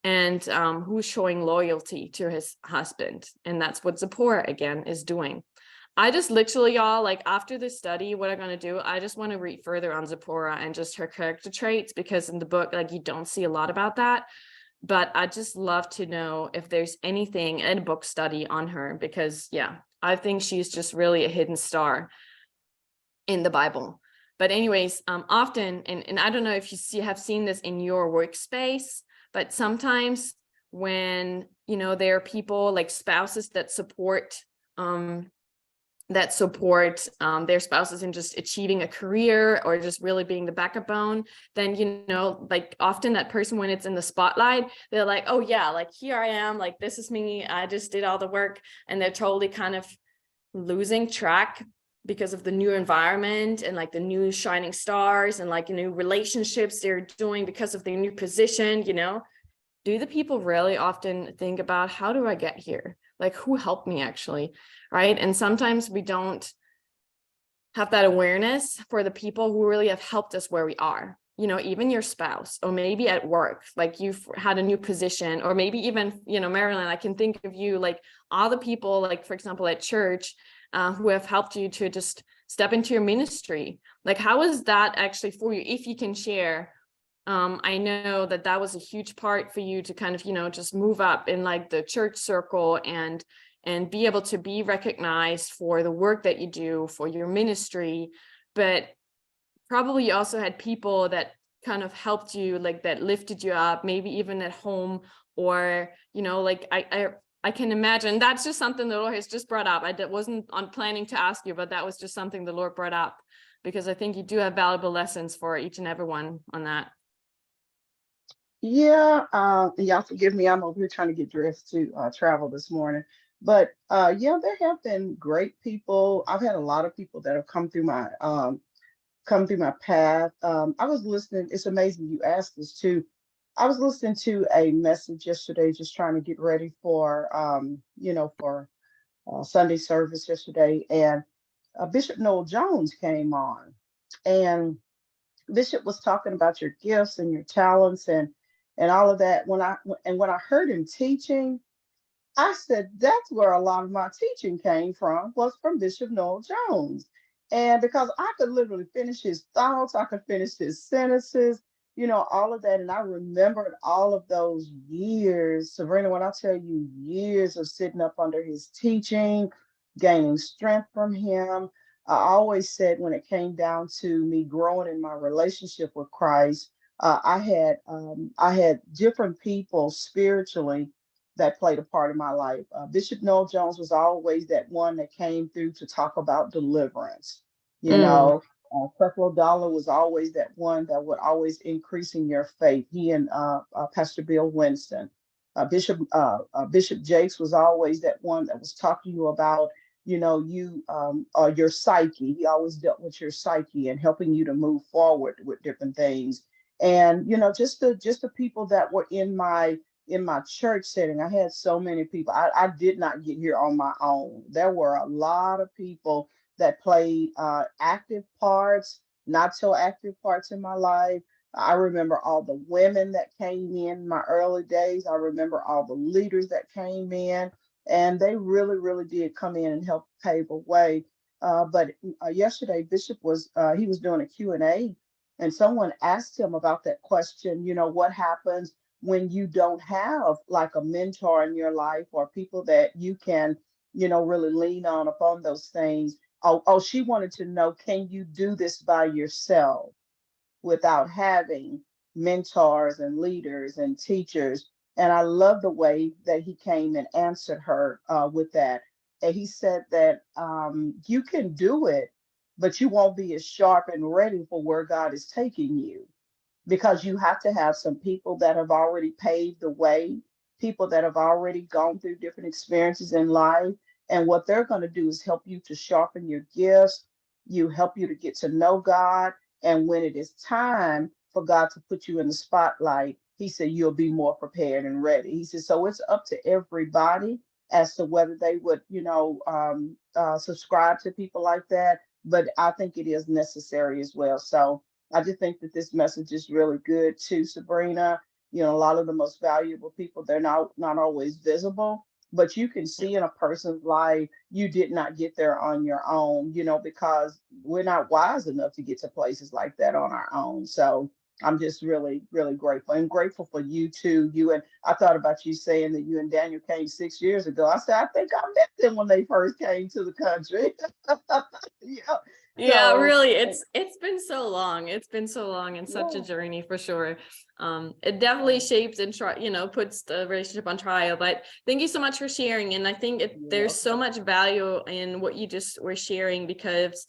and who's showing loyalty to his husband. And that's what Zipporah again is doing. I just literally, y'all, like after this study, what I'm going to do, I just want to read further on Zipporah and just her character traits, because in the book, like, you don't see a lot about that. But I just love to know if there's anything in a book study on her, because I think she's just really a hidden star in the Bible. But anyways, often, and I don't know if you have seen this in your workspace, but sometimes when, there are people like spouses that support their spouses in just achieving a career or just really being the backup bone, then, like often that person, when it's in the spotlight, they're like, oh yeah, like here I am, like this is me, I just did all the work, and they're totally kind of losing track because of the new environment and like the new shining stars and like new relationships they're doing because of their new position. Do the people really often think about, how do I get here? Like, who helped me actually, right? And sometimes we don't have that awareness for the people who really have helped us where we are. Even your spouse, or maybe at work, like you've had a new position, or maybe even, Marilyn, I can think of you, like all the people, like for example, at church, who have helped you to just step into your ministry. Like, how is that actually for you? If you can share. I know that was a huge part for you to kind of, just move up in like the church circle and be able to be recognized for the work that you do for your ministry. But probably you also had people that kind of helped you, like that lifted you up, maybe even at home, or, like I can imagine that's just something the Lord has just brought up. I wasn't on planning to ask you, but that was just something the Lord brought up, because I think you do have valuable lessons for each and every one on that. Yeah, y'all forgive me. I'm over here trying to get dressed to travel this morning. But yeah, there have been great people. I've had a lot of people that have come through my path. I was listening. It's amazing you asked this too. I was listening to a message yesterday, just trying to get ready for for Sunday service yesterday, and Bishop Noel Jones came on, and Bishop was talking about your gifts and your talents and all of that. When I heard him teaching, I said that's where a lot of my teaching came from, was from Bishop Noel Jones. And because I could literally finish his thoughts, I could finish his sentences, all of that. And I remembered all of those years, Sabrina, when I tell you years of sitting up under his teaching, gaining strength from him. I always said when it came down to me growing in my relationship with Christ, I had different people spiritually that played a part in my life. Bishop Noel Jones was always that one that came through to talk about deliverance. Creflo Dollar was always that one that would always increase in your faith. He and Pastor Bill Winston. Bishop Jakes was always that one that was talking to you about, your psyche. He always dealt with your psyche and helping you to move forward with different things. And just the people that were in my church setting. I had so many people. I did not get here on my own. There were a lot of people that played active parts, not so active parts in my life. I remember all the women that came in my early days. I remember all the leaders that came in, and they really, really did come in and help pave a way. But yesterday, Bishop he was doing a Q&A, and someone asked him about that question, what happens when you don't have like a mentor in your life or people that you can, really lean on upon those things. Oh, she wanted to know, can you do this by yourself without having mentors and leaders and teachers? And I love the way that he came and answered her with that. And he said that you can do it, but you won't be as sharp and ready for where God is taking you, because you have to have some people that have already paved the way, people that have already gone through different experiences in life. And what they're going to do is help you to sharpen your gifts, help you to get to know God. And when it is time for God to put you in the spotlight, he said, you'll be more prepared and ready. He said, so it's up to everybody as to whether they would, subscribe to people like that. But I think it is necessary as well. So I just think that this message is really good too, Sabrina. A lot of the most valuable people, they're not always visible, but you can see in a person's life, you did not get there on your own, because we're not wise enough to get to places like that on our own. So I'm just really, really grateful, and grateful for you too. And I thought about you saying that you and Daniel came 6 years ago. I said, I think I met them when they first came to the country. Yeah. Yeah, So, really, it's been so long. It's been so long and such a yeah, journey for sure. It definitely shapes and puts the relationship on trial. But thank you so much for sharing. And I think you're there's so welcome. much value in what you just were sharing, because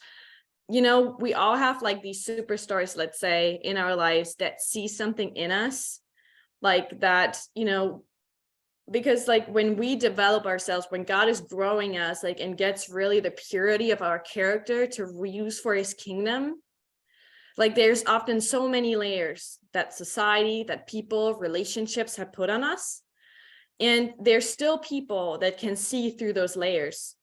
we all have like these superstars, let's say, in our lives that see something in us, like that, because like when we develop ourselves, when God is growing us, like, and gets really the purity of our character to use for his kingdom, like there's often so many layers that society, that people, relationships have put on us. And there's still people that can see through those layers,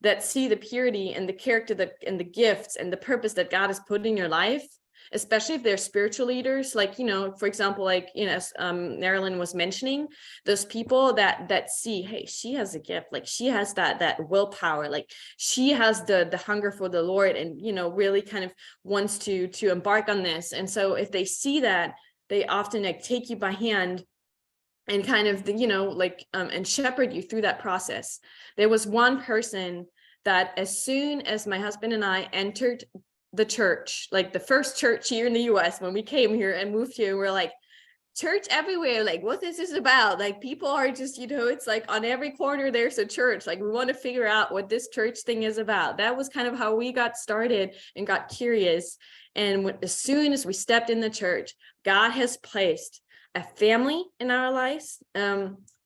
that see the purity and the character and the gifts and the purpose that God has put in your life, especially if they're spiritual leaders. Like, for example, like, as Marilyn was mentioning, those people that see, hey, she has a gift, like she has that willpower, like she has the hunger for the Lord, and, really kind of wants to embark on this. And so if they see that, they often like take you by hand and kind of, and shepherd you through that process. There was one person that as soon as my husband and I entered the church, like the first church here in the US, when we came here and moved here, we're like, church everywhere, like what this is about, like people are just, it's like on every corner there's a church, like we want to figure out what this church thing is about. That was kind of how we got started and got curious. And as soon as we stepped in the church, God has placed a family in our lives,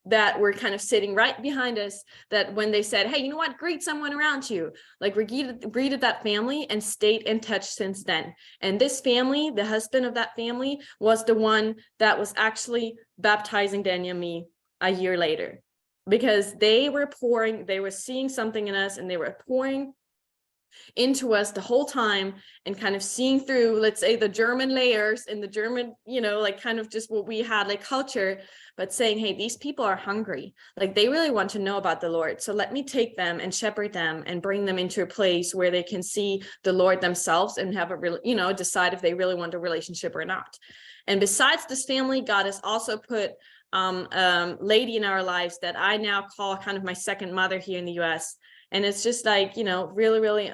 that were kind of sitting right behind us, that when they said, hey, you know what, greet someone around you, like we greeted that family and stayed in touch since then. And this family, the husband of that family, was the one that was actually baptizing Daniel and me a year later, because they were seeing something in us, and they were pouring into us the whole time, and kind of seeing through, let's say, the German layers and the German, like kind of just what we had, like culture, but saying, hey, these people are hungry, like they really want to know about the Lord. So let me take them and shepherd them and bring them into a place where they can see the Lord themselves and have a real, decide if they really want a relationship or not. And besides this family, God has also put lady in our lives that I now call kind of my second mother here in the US. And it's just like, really, really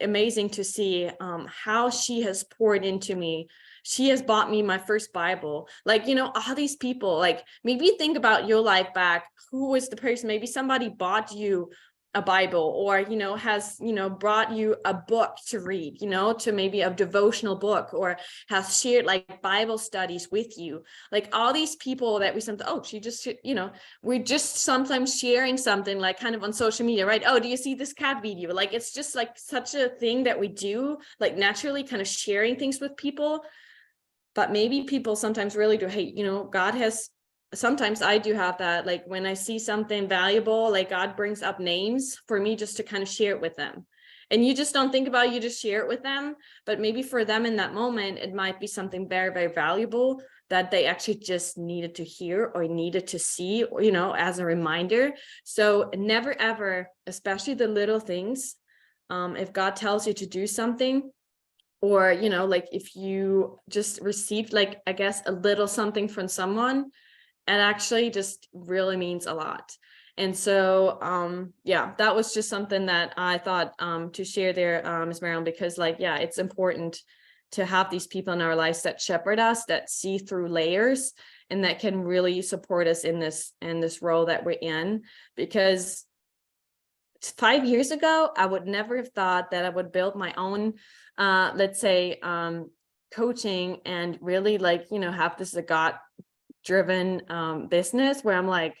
amazing to see how she has poured into me. She has bought me my first Bible. Like, all these people, like maybe think about your life back. Who was the person? Maybe somebody bought you a Bible, or, has, brought you a book to read, to maybe a devotional book, or has shared like Bible studies with you. Like all these people that we sometimes, she just, we're just sometimes sharing something like kind of on social media, right? Oh, do you see this cat video? Like, it's just like such a thing that we do, like naturally kind of sharing things with people. But maybe people sometimes really do, hey, God has, sometimes I do have that, like when I see something valuable, like God brings up names for me just to kind of share it with them. And you just don't think about it, you just share it with them. But maybe for them in that moment, it might be something very, very valuable that they actually just needed to hear or needed to see, as a reminder. So never ever, especially the little things, if God tells you to do something, or, like if you just received, like, I guess, a little something from someone, it actually just really means a lot. And so, yeah, that was just something that I thought to share there, Ms. Marilyn, because like, yeah, it's important to have these people in our lives that shepherd us, that see through layers, and that can really support us in this role that we're in. Because 5 years ago, I would never have thought that I would build my own, let's say, coaching, and really like, have this a God-driven business where I'm like,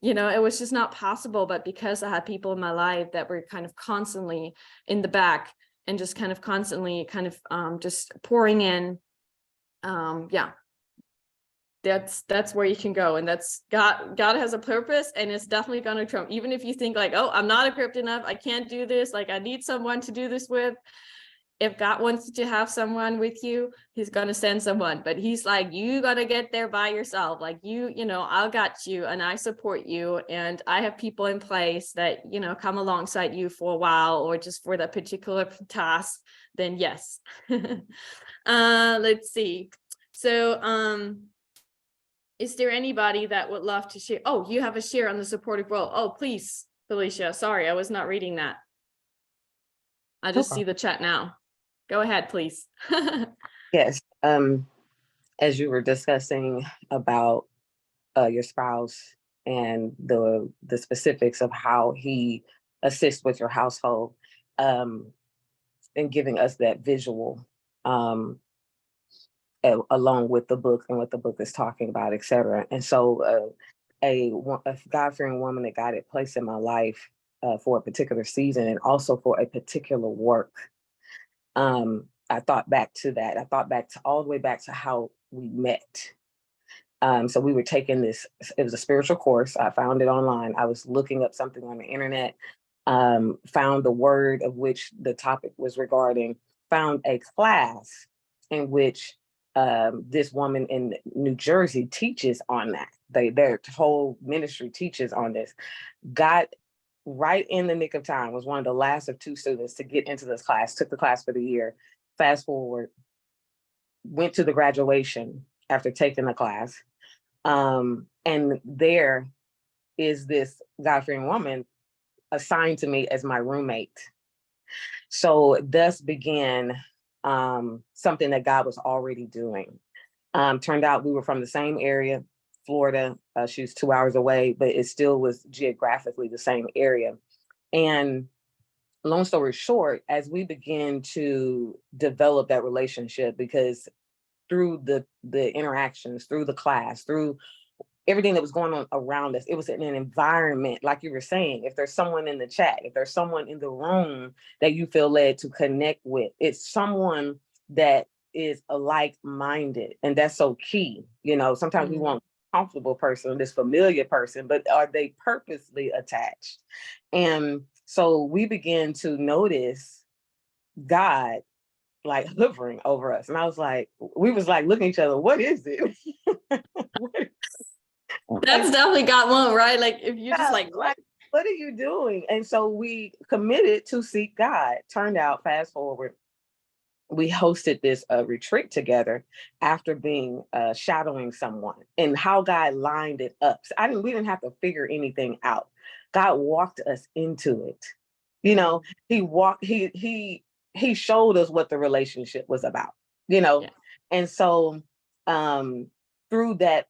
it was just not possible. But because I had people in my life that were kind of constantly in the back and just kind of constantly kind of just pouring in, yeah, that's where you can go. And that's God has a purpose, and it's definitely going to trump. Even if you think like, oh, I'm not equipped enough, I can't do this, like I need someone to do this with. If God wants to have someone with you, he's going to send someone, but he's like, you got to get there by yourself. Like you know, I got you and I support you. And I have people in place that, you know, come alongside you for a while or just for that particular task, then yes. Let's see. So, is there anybody that would love to share? Oh, you have a share on the supportive role. Oh, please, Felicia. Sorry, I was not reading that. I just see the chat now. Go ahead, please. Yes. As you were discussing about your spouse and the specifics of how he assists with your household, and giving us that visual, along with the book and what the book is talking about, etc. And so, a God-fearing woman that God had placed in my life for a particular season and also for a particular work. I thought back to that. I thought back to all the way back to how we met. So we were taking this, it was a spiritual course. I found it online. I was looking up something on the internet, found the word of which the topic was regarding, found a class in which this woman in New Jersey teaches on that. Their whole ministry teaches on this. Got right in the nick of time, was one of the last of 2 students to get into this class, took the class for the year. Fast forward, went to the graduation after taking the class. And there is this God-fearing woman assigned to me as my roommate. So thus began something that God was already doing. Turned out we were from the same area, Florida. She was 2 hours away, but it still was geographically the same area. And long story short, as we began to develop that relationship, because through the interactions, through the class, through everything that was going on around us, it was in an environment, like you were saying, if there's someone in the chat, if there's someone in the room that you feel led to connect with, it's someone that is a like-minded. And that's so key. You know, sometimes we want a comfortable person, this familiar person, but are they purposely attached? And so we began to notice God like hovering over us. And I was like, we was like looking at each other, what is it? That's definitely got one, right? Like if you're just like, what are you doing? And so we committed to seek God. Turned out, fast forward, we hosted this retreat together after being shadowing someone, and how God lined it up. So we didn't have to figure anything out. God walked us into it. You know, he showed us what the relationship was about, you know. Yeah. And so through that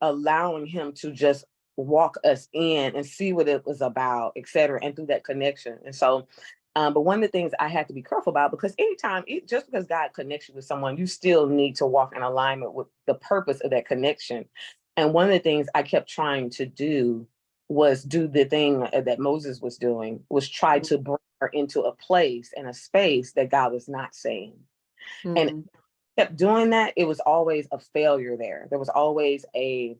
allowing him to just walk us in and see what it was about, et cetera, and through that connection. And so, but one of the things I had to be careful about, because anytime, just because God connects you with someone, you still need to walk in alignment with the purpose of that connection. And one of the things I kept trying to do was do the thing that Moses was doing, was try to bring her into a place and a space that God was not saying. And kept doing that, it was always a failure there. There was always a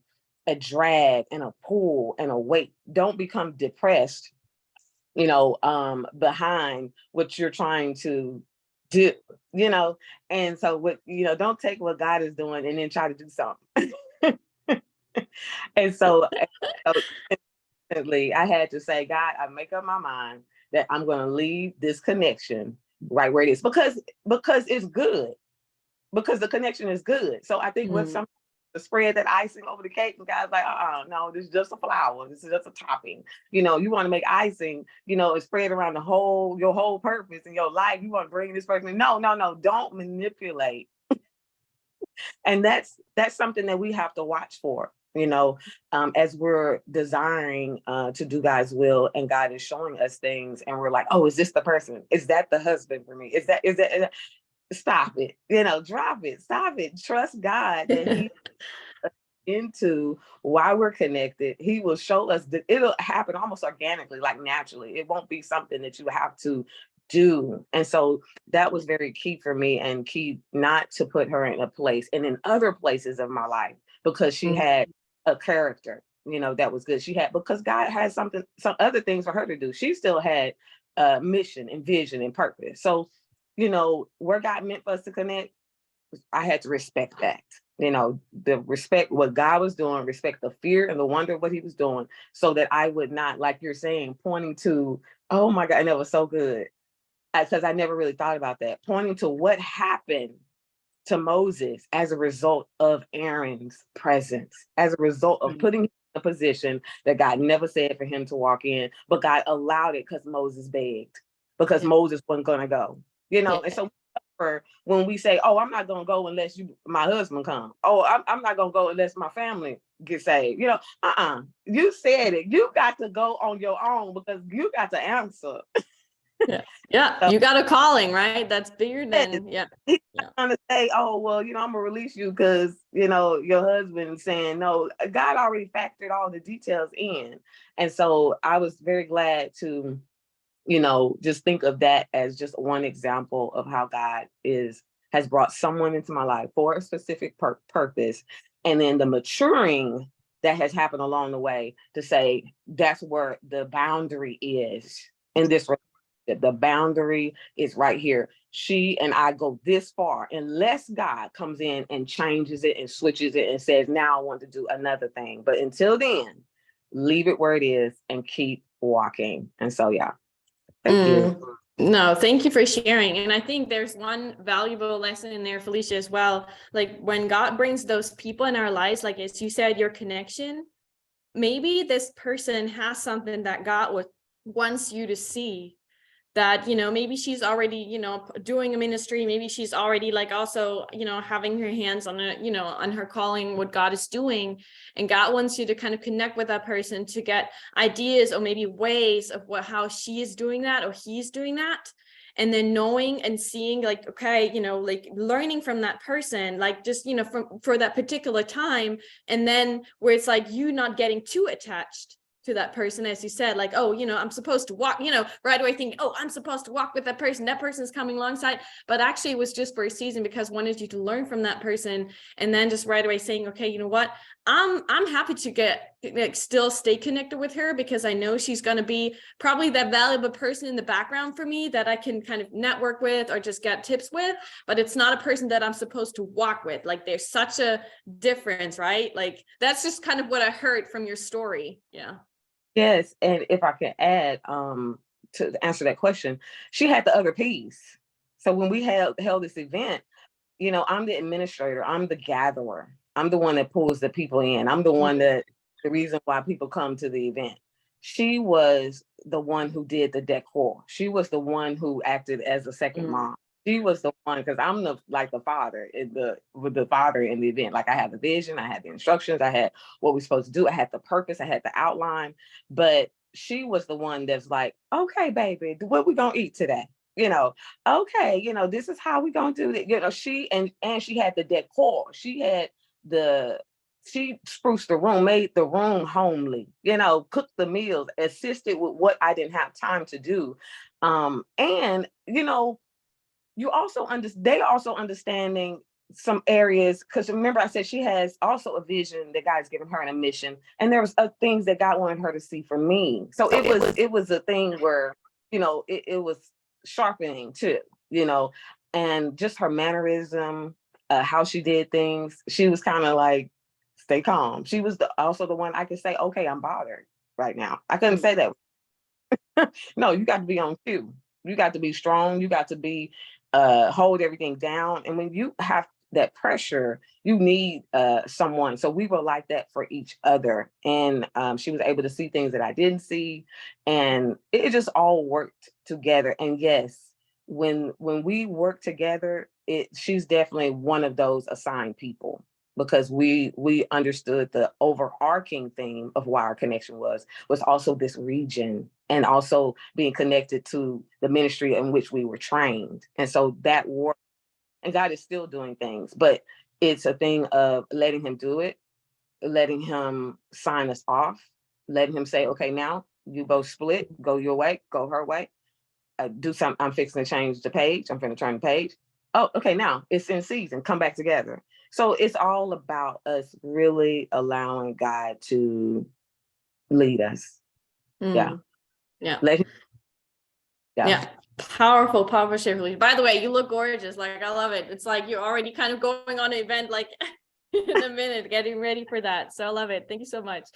drag and a pull and a weight. Don't become depressed, you know, behind what you're trying to do, you know. And so don't take what God is doing and then try to do something. And so I had to say, God, I make up my mind that I'm going to leave this connection right where it is, because it's good. Because the connection is good. So I think with some to spread that icing over the cake, and guys like, no, this is just a flower. This is just a topping. You know, you want to make icing, you know, and spread around your whole purpose in your life. You want to bring this person. No, don't manipulate. And that's something that we have to watch for, you know, as we're desiring to do God's will, and God is showing us things, and we're like, oh, is this the person? Is that the husband for me? Is that stop it, you know, drop it, stop it. Trust God that he into why we're connected. He will show us that it'll happen almost organically, like naturally. It won't be something that you have to do. And so that was very key for me, and key not to put her in a place and in other places of my life, because she had a character, that was good. She had, because God had some other things for her to do. She still had mission and vision and purpose. So, where God meant for us to connect, I had to respect that. The respect what God was doing, respect the fear and the wonder of what he was doing, so that I would not, like you're saying, pointing to, oh my God, and that was so good. Because I never really thought about that, pointing to what happened to Moses as a result of Aaron's presence, as a result of putting him in a position that God never said for him to walk in, but God allowed it because Moses begged, because Moses wasn't going to go, and so when we say, oh, I'm not going to go unless my husband come. Oh, I'm not going to go unless my family get saved. You said it. You got to go on your own because you got to answer. Yeah. So, you got a calling, right? That's bigger than, He's not trying to say, oh, well, I'm going to release you because, your husband saying no. God already factored all the details in. And so I was very glad to, just think of that as just one example of how God has brought someone into my life for a specific purpose. And then the maturing that has happened along the way to say, that's where the boundary is in this relationship. The boundary is right here. She and I go this far unless God comes in and changes it and switches it and says, now I want to do another thing. But until then, leave it where it is and keep walking. And so, thank you. No, thank you for sharing. And I think there's one valuable lesson in there, Felicia, as well. Like when God brings those people in our lives, like as you said, your connection, maybe this person has something that God wants you to see, that, maybe she's already, doing a ministry. Maybe she's already like also, having her hands on on her calling, what God is doing. And God wants you to kind of connect with that person to get ideas or maybe ways of how she is doing that or he's doing that. And then knowing and seeing like, okay, like learning from that person, like just, for that particular time. And then where it's like you not getting too attached to that person, as you said, like, oh, I'm supposed to walk, right away thinking, oh, I'm supposed to walk with that person's coming alongside, but actually it was just for a season because I wanted you to learn from that person. And then just right away saying, okay, you know what, I'm happy to still stay connected with her because I know she's going to be probably that valuable person in the background for me that I can kind of network with or just get tips with, but it's not a person that I'm supposed to walk with. Like there's such a difference, right? Like that's just kind of what I heard from your story. Yeah. Yes, and if I can add to answer that question, she had the other piece. So when we held this event, I'm the administrator, I'm the gatherer, I'm the one that pulls the people in, I'm the one the reason why people come to the event. She was the one who did the decor. She was the one who acted as a second mom. She was the one, because I'm the father with the father in the event. Like I had the vision, I had the instructions, I had what we're supposed to do, I had the purpose, I had the outline. But she was the one that's like, okay, baby, what we gonna eat today? Okay, this is how we gonna do it. She and she had the decor. She spruced the room, made the room homely, cooked the meals, assisted with what I didn't have time to do. And you also they also understanding some areas, because remember I said she has also a vision that God's given her and a mission, and there was things that God wanted her to see from me. So it was a thing where it was sharpening too, and just her mannerism, how she did things. She was kind of like, stay calm. She was also the one I could say, okay, I'm bothered right now. I couldn't say that. No, you got to be on cue. You got to be strong. You got to be hold everything down. And when you have that pressure, you need someone. So we were like that for each other. And she was able to see things that I didn't see. And it just all worked together. And yes, when we work together, she's definitely one of those assigned people, because we understood the overarching theme of why our connection was also this region, and also being connected to the ministry in which we were trained. And so that worked, and God is still doing things, but it's a thing of letting him do it, letting him sign us off, letting him say, okay, now you both split, go your way, go her way. do something. I'm fixing to change the page. I'm going to turn the page. Oh, okay. Now it's in season. Come back together. So it's all about us really allowing God to lead us. Yeah. Yeah. Let him, yeah. Powerful share. By the way, you look gorgeous. Like, I love it. It's like you're already kind of going on an event, like in a minute, getting ready for that. So I love it. Thank you so much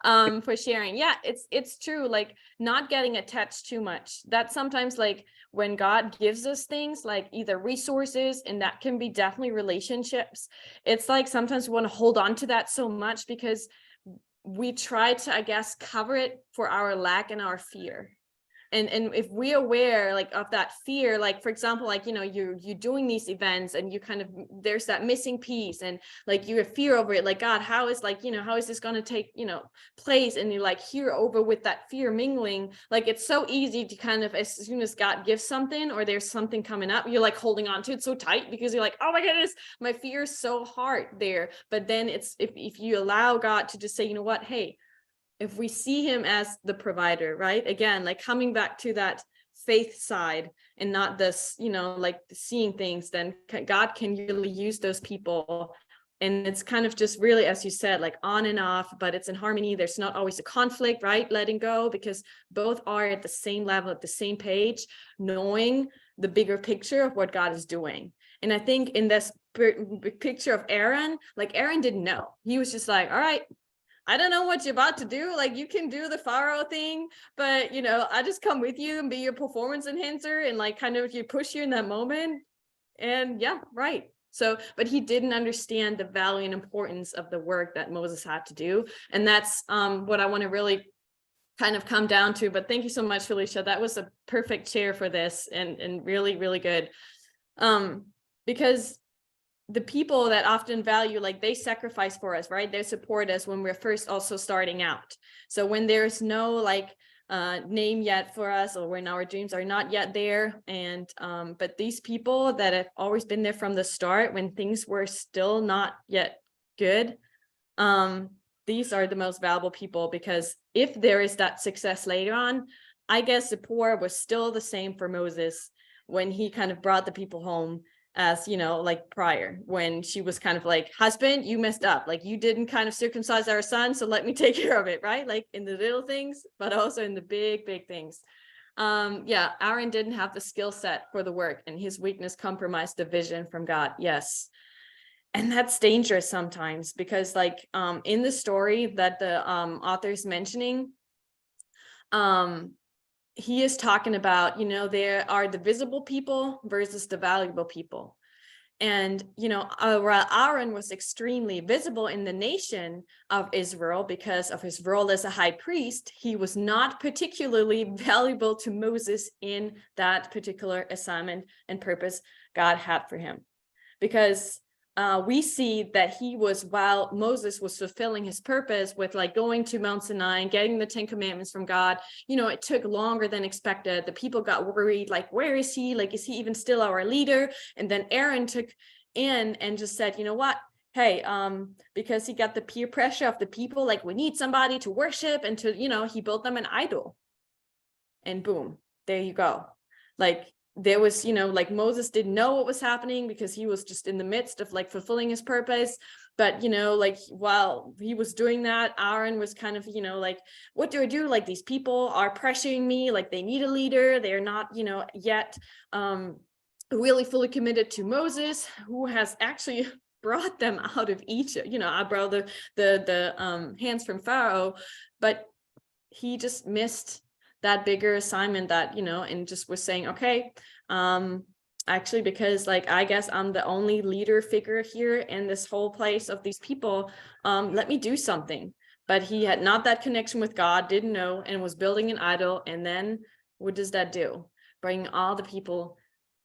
for sharing. Yeah, it's true. Like, not getting attached too much. That's sometimes like when God gives us things like either resources, and that can be definitely relationships. It's like sometimes we want to hold on to that so much because we try to, I guess, cover it for our lack and our fear. And if we're aware like of that fear, like for example, like, you know, you're doing these events and you kind of, there's that missing piece, and like you have fear over it, like, God, how is, like, you know, how is this going to take, you know, place? And you're like here over with that fear mingling. Like, it's so easy to kind of, as soon as God gives something or there's something coming up, you're like holding on to it so tight because you're like, oh my goodness, my fear is so hard there. But then it's, if you allow God to just say, you know what, hey, if we see him as the provider, right? Again, like coming back to that faith side and not this, you know, like seeing things, then God can really use those people. And it's kind of just really, as you said, like on and off, but it's in harmony. There's not always a conflict, right? Letting go, because both are at the same level, at the same page, knowing the bigger picture of what God is doing. And I think in this picture of Aaron, like Aaron didn't know. He was just like, all right, I don't know what you're about to do. Like, you can do the Pharaoh thing, but, you know, I just come with you and be your performance enhancer and like kind of you push you in that moment. And yeah, right. So, but he didn't understand the value and importance of the work that Moses had to do. And that's what I want to really kind of come down to. But thank you so much, Felicia. That was a perfect share for this, and really, really good. Because the people that often value, like, they sacrifice for us, right? They support us when we're first also starting out. So when there's no like name yet for us, or when our dreams are not yet there, and but these people that have always been there from the start, when things were still not yet good, these are the most valuable people, because if there is that success later on, I guess the poor was still the same for Moses when he kind of brought the people home, as, you know, like prior, when she was kind of like, husband, you messed up, like you didn't kind of circumcise our son, so let me take care of it, right? Like in the little things, but also in the big things. Yeah, Aaron didn't have the skill set for the work, and his weakness compromised the vision from God. Yes. And that's dangerous sometimes, because like in the story that the author is mentioning, he is talking about, you know, there are the visible people versus the valuable people. And, you know, Aaron was extremely visible in the nation of Israel because of his role as a high priest. He was not particularly valuable to Moses in that particular assignment and purpose God had for him. Because we see that he was, while Moses was fulfilling his purpose with like going to Mount Sinai and getting the 10 commandments from God, you know, it took longer than expected. The people got worried, like, where is he? Like, is he even still our leader? And then Aaron took in and just said, you know what? Hey, because he got the peer pressure of the people, like, we need somebody to worship, and to, you know, he built them an idol. And boom, there you go. Like, there was, you know, like Moses didn't know what was happening because he was just in the midst of like fulfilling his purpose. But, you know, like while he was doing that, Aaron was kind of, you know, like, what do I do? Like, these people are pressuring me, like they need a leader. They're not, you know, yet really fully committed to Moses, who has actually brought them out of Egypt. You know, I brought the hands from Pharaoh, but he just missed that bigger assignment, that, you know, and just was saying, okay, actually, because like, I guess I'm the only leader figure here in this whole place of these people, let me do something. But he had not that connection with God, didn't know, and was building an idol. And then what does that do? Bring all the people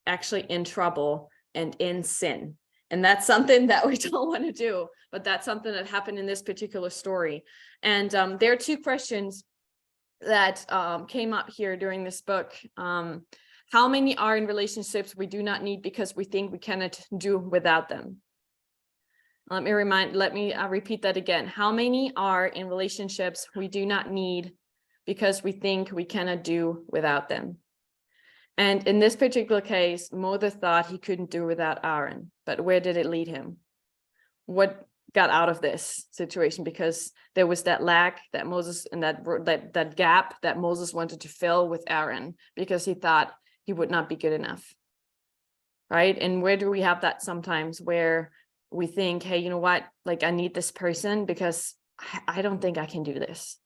actually in trouble and in sin. And that's something that we don't want to do, but that's something that happened in this particular story. And there are two questions that came up here during this book. How many are in relationships we do not need because we think we cannot do without them? Let me repeat that again. How many are in relationships we do not need because we think we cannot do without them? And in this particular case, Moses thought he couldn't do without Aaron, but where did it lead him? What got out of this situation? Because there was that lack that Moses, and that gap that Moses wanted to fill with Aaron, because he thought he would not be good enough, right? And where do we have that sometimes, where we think, hey, you know what, like I need this person because I don't think I can do this.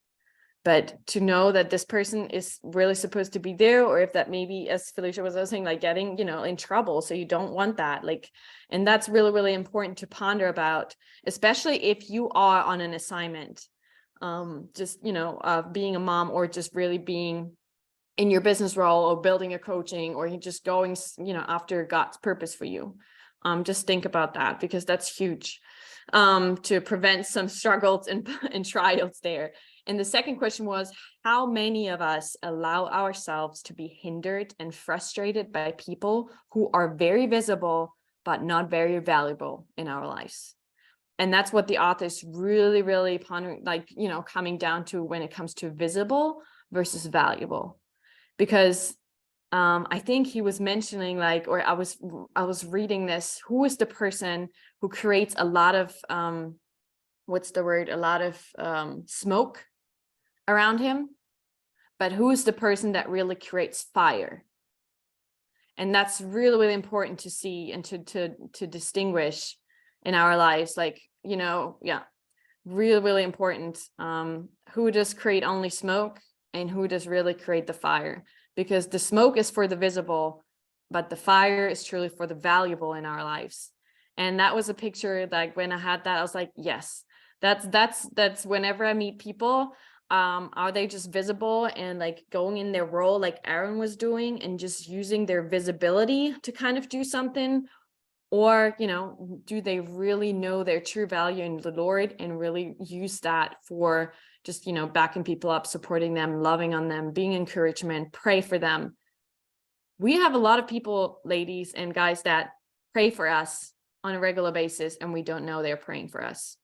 But to know that this person is really supposed to be there, or if that maybe, as Felicia was saying, like getting, you know, in trouble. So you don't want that. Like, and that's really, really important to ponder about, especially if you are on an assignment, just, you know, being a mom, or just really being in your business role, or building a coaching, or you're just going, you know, after God's purpose for you. Just think about that, because that's huge, to prevent some struggles and trials there. And the second question was, how many of us allow ourselves to be hindered and frustrated by people who are very visible, but not very valuable in our lives? And that's what the author is really, really pondering, like, you know, coming down to when it comes to visible versus valuable. Because I think he was mentioning, like, or I was reading this, who is the person who creates a lot of, a lot of smoke around him, but who is the person that really creates fire? And that's really, really important to see and to distinguish in our lives. Like, you know, yeah, really, really important. Who does create only smoke, and who does really create the fire? Because the smoke is for the visible, but the fire is truly for the valuable in our lives. And that was a picture that when I had that, I was like, yes, that's whenever I meet people, are they just visible and like going in their role like Aaron was doing, and just using their visibility to kind of do something? Or, you know, do they really know their true value in the Lord and really use that for just, you know, backing people up, supporting them, loving on them, being encouragement, pray for them? We have a lot of people, ladies and guys, that pray for us on a regular basis, and we don't know they're praying for us.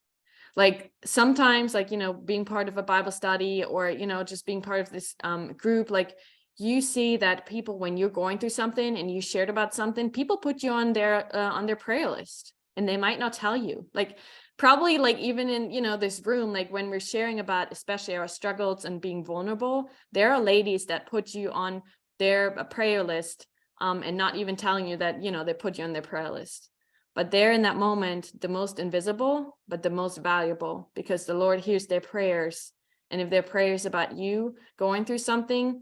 Like sometimes, like, you know, being part of a Bible study, or, you know, just being part of this group, like you see that people, when you're going through something and you shared about something, people put you on their prayer list, and they might not tell you. Like probably, like even in, you know, this room, like when we're sharing about especially our struggles and being vulnerable, there are ladies that put you on their prayer list, and not even telling you that, you know, they put you on their prayer list. But they're in that moment the most invisible, but the most valuable, because the Lord hears their prayers. And if their prayers about you going through something,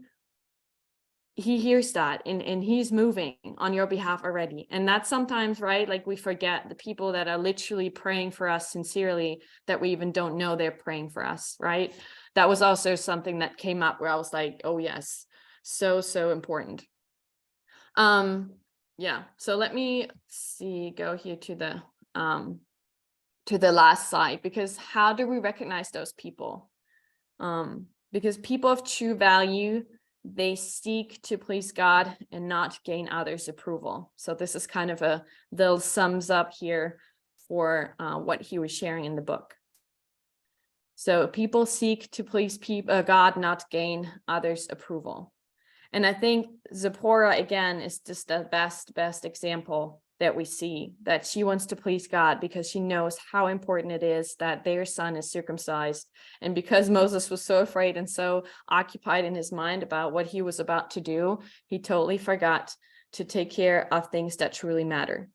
he hears that, and he's moving on your behalf already. And that's sometimes, right, like we forget the people that are literally praying for us sincerely, that we even don't know they're praying for us, right? That was also something that came up where I was like, oh yes, so important. Yeah, so let me go here to the last slide, because how do we recognize those people? Because people of true value, they seek to please God and not gain others' approval. So this is kind of a little sums up here for what he was sharing in the book. So people seek to please God, not gain others' approval. And I think Zipporah, again, is just the best example that we see, that she wants to please God because she knows how important it is that their son is circumcised. And because Moses was so afraid and so occupied in his mind about what he was about to do, he totally forgot to take care of things that truly matter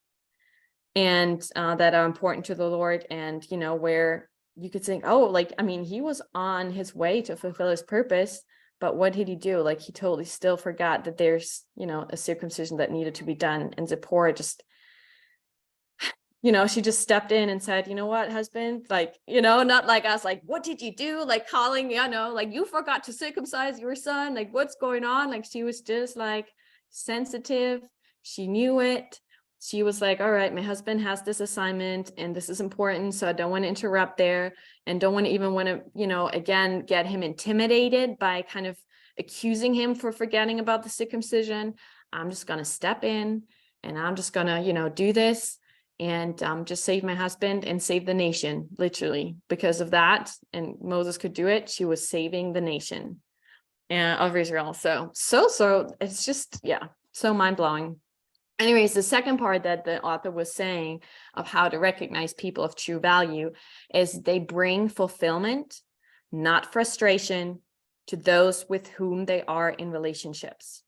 and that are important to the Lord. And, you know, where you could think, oh, like, I mean, he was on his way to fulfill his purpose. But what did he do? Like, he totally still forgot that there's, you know, a circumcision that needed to be done. And Zipporah just, you know, she just stepped in and said, you know what, husband, like, you know, not like us, like, what did you do? Like calling, you know, like you forgot to circumcise your son. Like, what's going on? Like, she was just like sensitive. She knew it. She was like, all right, my husband has this assignment and this is important. So I don't want to interrupt there, and don't want to, you know, again, get him intimidated by kind of accusing him for forgetting about the circumcision. I'm just going to step in and I'm just going to, you know, do this and just save my husband and save the nation, literally, because of that. And Moses could do it. She was saving the nation of Israel. So it's just, yeah, So mind-blowing. Anyways, the second part that the author was saying of how to recognize people of true value is they bring fulfillment, not frustration, to those with whom they are in relationships.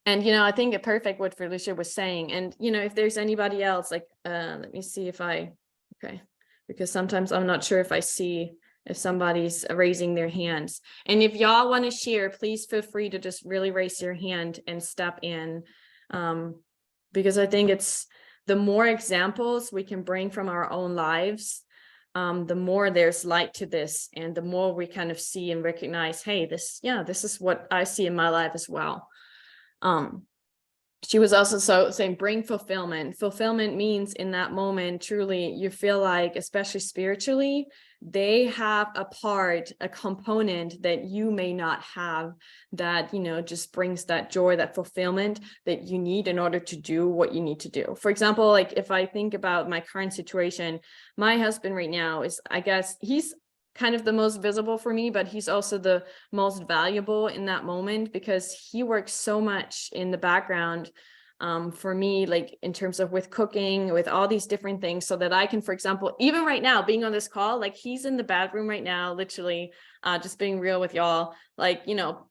And, I think it perfect what Felicia was saying. And, if there's anybody else, like, let me see if okay, because sometimes I'm not sure if I see if somebody's raising their hands. And if y'all want to share, please feel free to just really raise your hand and step in. Because I think it's the more examples we can bring from our own lives, the more there's light to this, and the more we kind of see and recognize, hey, this is what I see in my life as well. She was also saying bring fulfillment. Fulfillment means in that moment, truly, you feel like, especially spiritually, they have a component that you may not have that, just brings that joy, that fulfillment that you need in order to do what you need to do. For example, like if I think about my current situation, my husband right now is, I guess, he's kind of the most visible for me, but he's also the most valuable in that moment because he works so much in the background for me, like in terms of with cooking, with all these different things, so that I can, for example, even right now being on this call, like he's in the bathroom right now, literally just being real with y'all, like,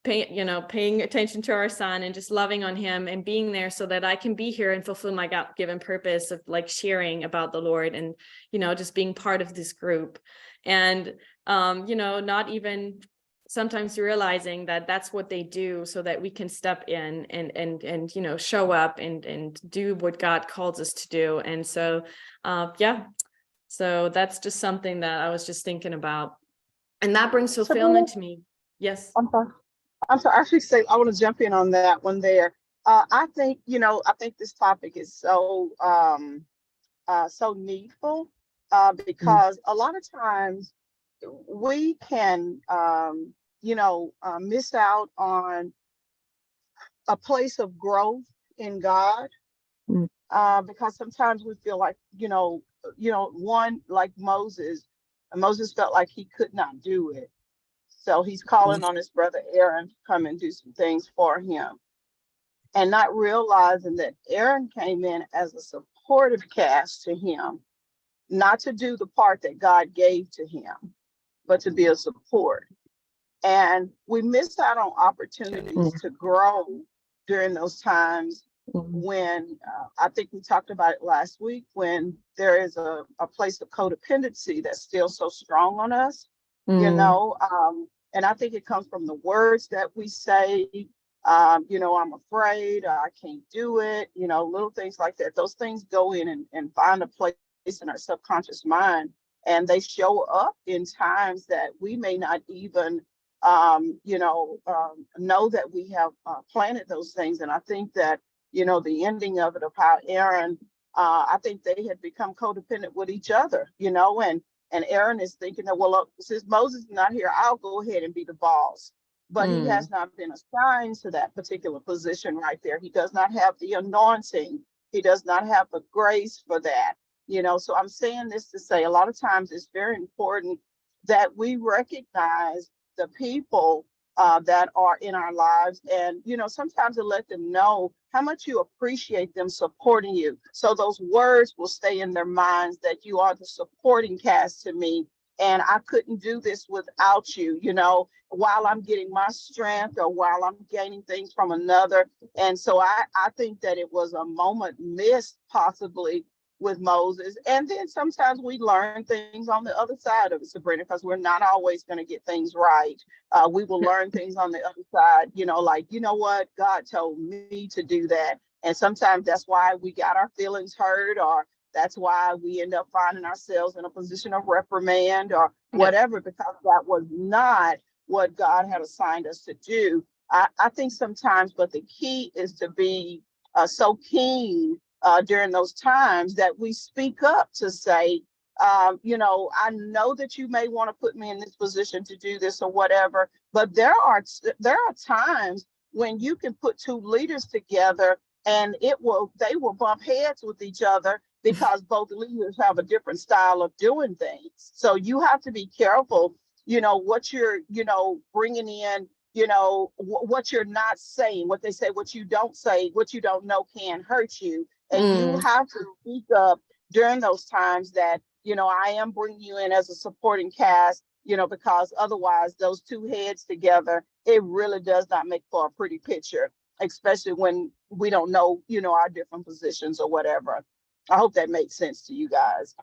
paying attention to our son and just loving on him and being there so that I can be here and fulfill my God-given purpose of like sharing about the Lord and, just being part of this group. And not even sometimes realizing that that's what they do so that we can step in and show up and do what God calls us to do. And so so that's just something that I was just thinking about, and that brings fulfillment to me. Yes. I'm sorry. I actually say I want to jump in on that one there. I think this topic is so needful because a lot of times we can miss out on a place of growth in God because sometimes we feel like one, like Moses felt like he could not do it, so he's calling on his brother Aaron to come and do some things for him, and not realizing that Aaron came in as a supportive cast to him, not to do the part that God gave to him, but to be a support. And we miss out on opportunities to grow during those times when I think we talked about it last week, when there is a place of codependency that's still so strong on us, and I think it comes from the words that we say, I'm afraid, I can't do it, little things like that. Those things go in and find a place in our subconscious mind, and they show up in times that we may not even know that we have planted those things. And I think that, the ending of it, of how Aaron, I think they had become codependent with each other, and Aaron is thinking that, well, since Moses is not here, I'll go ahead and be the boss. But he has not been assigned to that particular position right there. He does not have the anointing. He does not have the grace for that. So I'm saying this to say a lot of times it's very important that we recognize the people that are in our lives, and sometimes to let them know how much you appreciate them supporting you, so those words will stay in their minds that you are the supporting cast to me, and I couldn't do this without you, while I'm getting my strength or while I'm gaining things from another. And so I think that it was a moment missed possibly with Moses. And then sometimes we learn things on the other side of it, Sabrina, because we're not always going to get things right. We will learn things on the other side, like, what, God told me to do that. And sometimes that's why we got our feelings hurt, or that's why we end up finding ourselves in a position of reprimand or whatever, because that was not what God had assigned us to do. I think sometimes, but the key is to be so keen during those times that we speak up to say, I know that you may want to put me in this position to do this or whatever, but there are times when you can put two leaders together and they will bump heads with each other because both leaders have a different style of doing things. So you have to be careful, what you're, bringing in what you're not saying, what they say, what you don't say, what you don't know can hurt you. And you Mm, have to speak up during those times that, I am bringing you in as a supporting cast, because otherwise those two heads together, it really does not make for a pretty picture, especially when we don't know, our different positions or whatever. I hope that makes sense to you guys.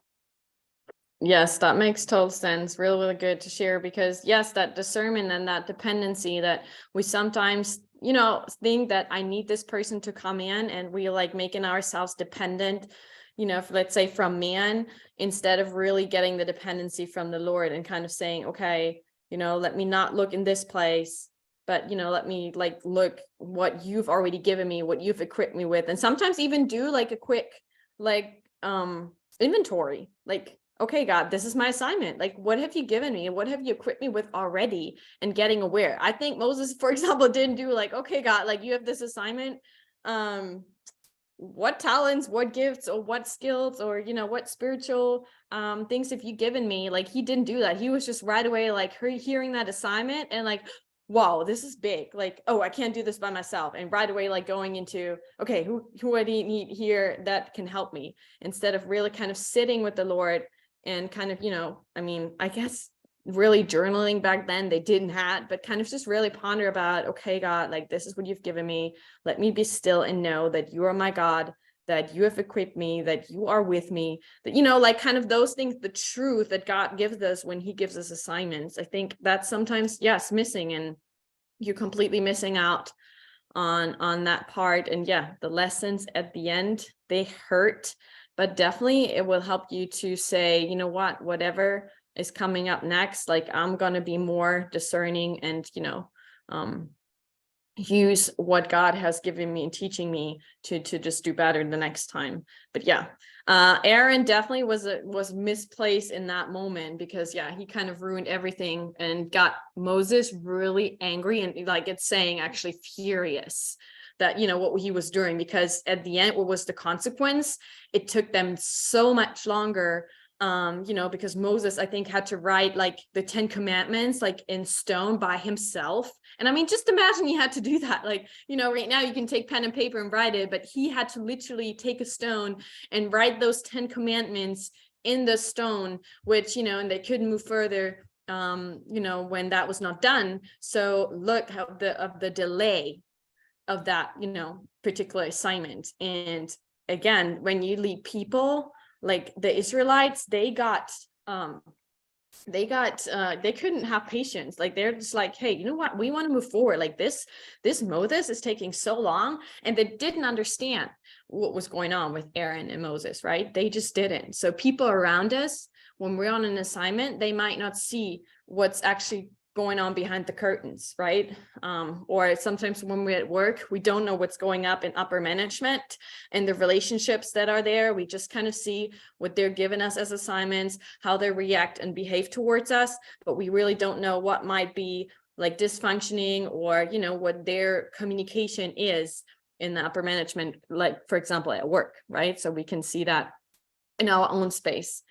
yes, that makes total sense. Really, really good to share, because yes, that discernment and that dependency that we sometimes, think that I need this person to come in, and we like making ourselves dependent, if, let's say, from man, instead of really getting the dependency from the Lord and kind of saying, okay, let me not look in this place, but let me like look what you've already given me, what you've equipped me with. And sometimes even do like a quick like inventory, like, okay, God, this is my assignment. Like, what have you given me? What have you equipped me with already? And getting aware. I think Moses, for example, didn't do like, okay, God, like you have this assignment. What talents, what gifts, or what skills, or what spiritual things have you given me? Like, he didn't do that. He was just right away like hearing that assignment and like, wow, this is big. Like, oh, I can't do this by myself. And right away, like going into, okay, who do I need here that can help me? Instead of really kind of sitting with the Lord and kind of, I guess really journaling back then they didn't have, but kind of just really ponder about, okay, God, like this is what you've given me. Let me be still and know that you are my God, that you have equipped me, that you are with me, that, like kind of those things, the truth that God gives us when he gives us assignments. I think that's sometimes, yes, missing, and you're completely missing out on that part. And yeah, the lessons at the end, they hurt, but definitely it will help you to say, whatever is coming up next, like I'm going to be more discerning and, use what God has given me and teaching me to just do better the next time. But yeah, Aaron definitely was misplaced in that moment, because yeah, he kind of ruined everything and got Moses really angry, and like it's saying actually furious that, what he was doing, because at the end, what was the consequence? It took them so much longer, because Moses, I think, had to write like the 10 commandments, like in stone by himself. And I mean, just imagine he had to do that. Like, right now you can take pen and paper and write it, but he had to literally take a stone and write those 10 commandments in the stone, which, and they couldn't move further, when that was not done. So look how the delay of that, particular assignment. And again, when you lead people, like the Israelites, they couldn't have patience. Like they're just like, hey, you know what? We want to move forward. Like this Moses is taking so long, and they didn't understand what was going on with Aaron and Moses, right? They just didn't. So people around us, when we're on an assignment, they might not see what's actually going on behind the curtains, right? Or sometimes when we're at work, we don't know what's going up in upper management and the relationships that are there. We just kind of see what they're giving us as assignments, how they react and behave towards us, but we really don't know what might be like dysfunctioning, or, what their communication is in the upper management, like, for example, at work, right? So we can see that in our own space.